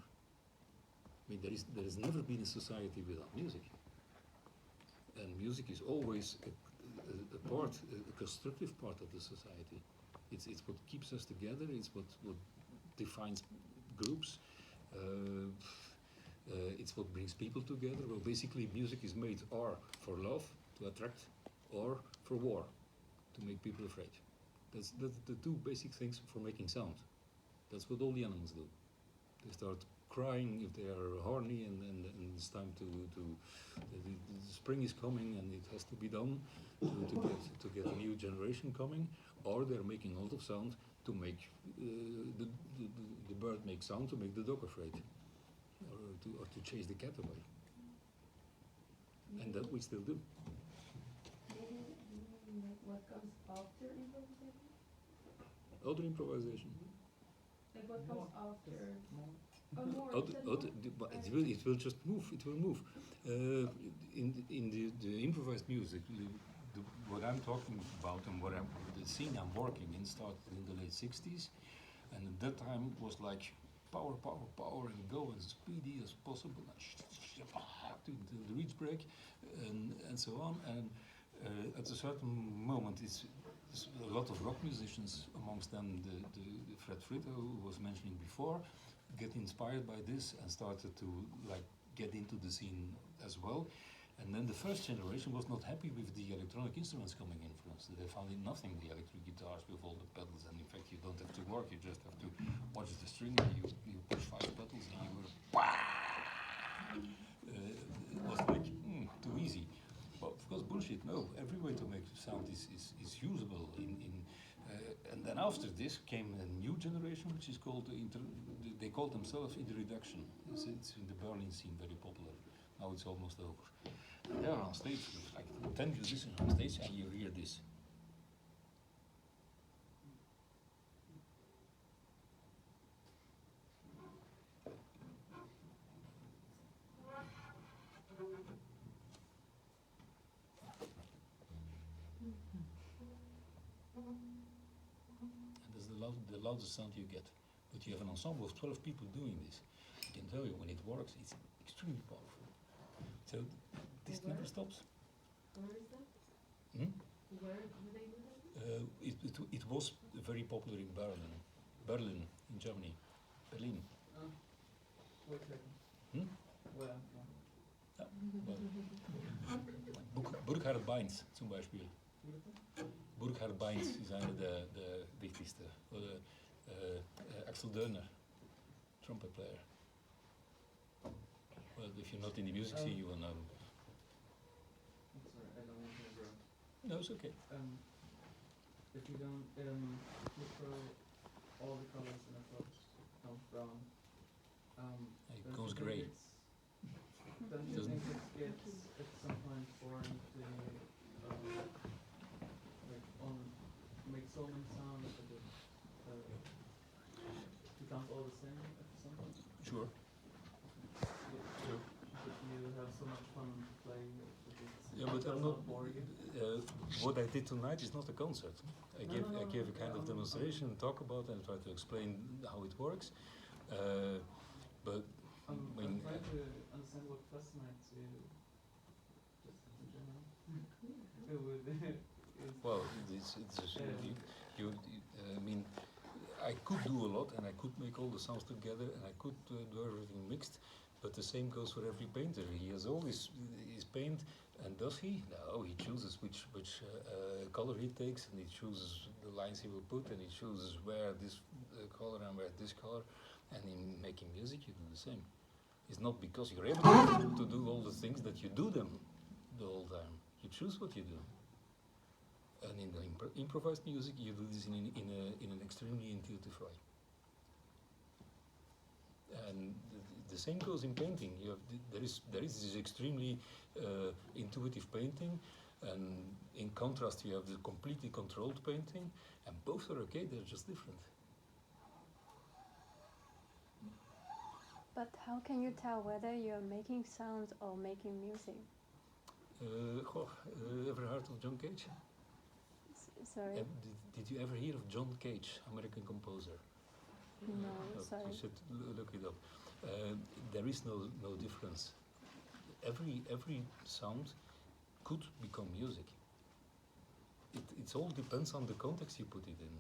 Speaker 1: I mean, there has never been a society without music, and music is always a part, a constructive part of the society. It's what keeps us together. It's what defines groups. It's what brings people together. Well, basically, music is made or for love, to attract, or for war, to make people afraid. That's the two basic things for making sound. That's what all the animals do. They start crying if they are horny, and it's time to the spring is coming and it has to be done to get a new generation coming, or they're making a lot of sound to make the bird make sound to make the dog afraid, or to chase the cat away. And that we still do.
Speaker 3: What comes after improvisation?
Speaker 1: Other improvisation.
Speaker 3: Like what comes after?
Speaker 4: More.
Speaker 3: Oh, more.
Speaker 1: But it will just move. It will move. In the improvised music, what I'm talking about and the scene I'm working in started in the late '60s, and at that time was like power, and go as speedy as possible, to the reach break, and so on. And at a certain moment, it's a lot of rock musicians, amongst them the Fred Fritter, who was mentioning before, get inspired by this and started to get into the scene as well. And then the first generation was not happy with the electronic instruments coming in, for instance. They found it nothing, the electric guitars with all the pedals, and in fact you don't have to work, you just have to watch the string, and you push 5 pedals and you were it was like too easy. But of course bullshit, no. Every way to make sound is usable and then after this came a new generation, which is called they called themselves Introduction. It's in the Berlin scene very popular. Now it's almost over. And they're on stage with like 10 musicians on stage, and you hear this. And that's the loudest sound you get. But you have an ensemble of 12 people doing this. I can tell you, when it works, it's extremely powerful. So this never stops.
Speaker 3: Where is that?
Speaker 1: Hmm?
Speaker 3: Where do they do that?
Speaker 1: It was very popular in Berlin in Germany, Berlin.
Speaker 4: Wait a second.
Speaker 1: Hmm?
Speaker 4: Where?
Speaker 1: Burkhard Beins zum Beispiel. Burkhard Beins is einer der wichtigste. Oder Axel Döner, trumpet player. Well, if you're not in the music scene, you will know.
Speaker 4: I'm sorry, I don't want to interrupt.
Speaker 1: No, it's okay.
Speaker 4: If you don't, if you throw all the colors in a pot, comes brown.
Speaker 1: It
Speaker 4: don't
Speaker 1: goes
Speaker 4: you think
Speaker 1: grey.
Speaker 4: Don't you think it gets at some point boring to make so many sounds that it becomes all the same at some point?
Speaker 1: Sure.
Speaker 4: But you have so much fun playing it.
Speaker 1: Yeah, but I'm not
Speaker 4: boring.
Speaker 1: what I did tonight is not a concert. I gave a kind of demonstration, talk about, and try to explain how it works. But
Speaker 4: I'm
Speaker 1: when
Speaker 4: trying to understand what fascinates you, just in general.
Speaker 1: well, I mean, I could do a lot, and I could make all the sounds together, and I could do everything mixed. But the same goes for every painter. He has all his paint, and does he? No, he chooses which color he takes, and he chooses the lines he will put, and he chooses where this color and where this color. And in making music, you do the same. It's not because you're able to do all the things that you do them the whole time. You choose what you do. And in the improvised music, you do this in an extremely intuitive way. And the the same goes in painting. You have there is this extremely intuitive painting, and in contrast you have the completely controlled painting, and both are okay. They're just different.
Speaker 6: But how can you tell whether you're making sounds or making music?
Speaker 1: Ever heard of John Cage?
Speaker 6: Sorry.
Speaker 1: Did you ever hear of John Cage, American composer?
Speaker 6: No,
Speaker 1: You
Speaker 6: sorry.
Speaker 1: should look it up. There is no difference. Every sound could become music. It all depends on the context you put it in.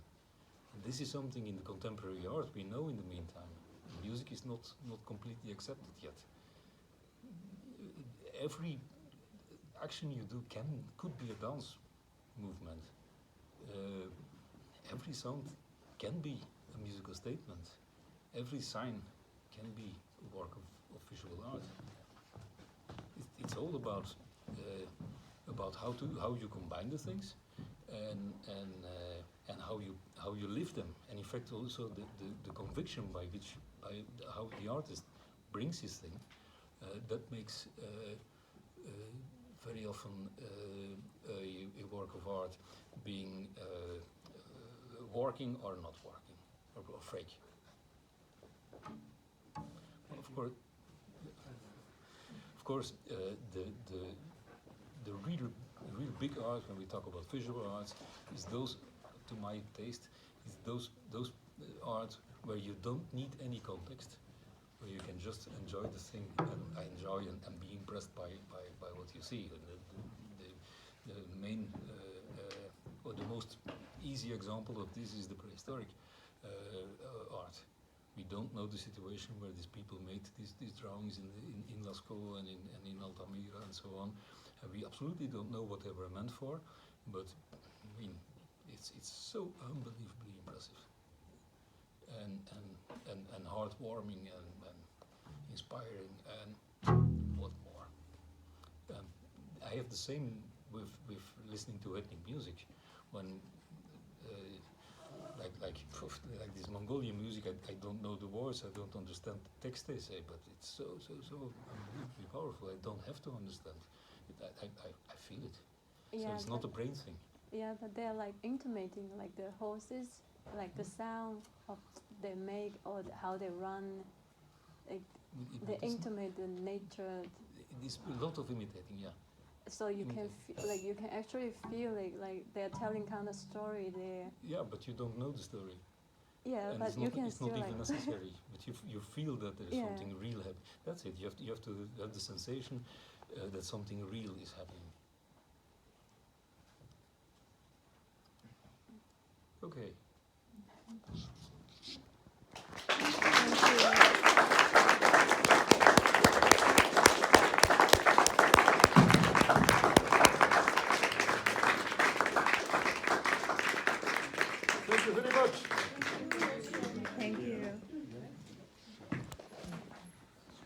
Speaker 1: And this is something in the contemporary art we know in the meantime. Music is not completely accepted yet. Every action you do could be a dance movement. Every sound can be a musical statement. Every sign can be a work of visual art. It's all about how you combine the things, and how you live them, and in fact also the conviction by how the artist brings his thing. That makes very often a work of art being working or not working, or fake. Of course, the real big art, when we talk about visual arts, is those, to my taste, is those art where you don't need any context, where you can just enjoy the thing and enjoy and be impressed by what you see. The main or the most easy example of this is the prehistoric art. We don't know the situation where these people made these drawings in Lascaux and in Altamira and so on. And we absolutely don't know what they were meant for, but I mean, it's so unbelievably impressive and heartwarming and inspiring, and what more. I have the same with listening to ethnic music. When like this Mongolian music, I don't know the words, I don't understand the text they say, but it's so unbelievably powerful. I don't have to understand it. I feel it.
Speaker 6: Yeah,
Speaker 1: So it's not a brain thing.
Speaker 6: Yeah, but they're like intimating, like the horses, like the sound of they make or how they run. Like they intimate the nature.
Speaker 1: It is a lot of imitating, yeah.
Speaker 6: So you can you can actually feel like they're telling kind of story there.
Speaker 1: Yeah, but you don't know the story.
Speaker 6: Yeah,
Speaker 1: And
Speaker 6: but
Speaker 1: it's
Speaker 6: you
Speaker 1: not,
Speaker 6: can
Speaker 1: it's
Speaker 6: still
Speaker 1: not
Speaker 6: like
Speaker 1: even necessary. But you feel that there's
Speaker 6: Yeah.
Speaker 1: something real happening. That's it. You have to have the sensation that something real is happening. Okay. Thank you very much.
Speaker 6: Thank you.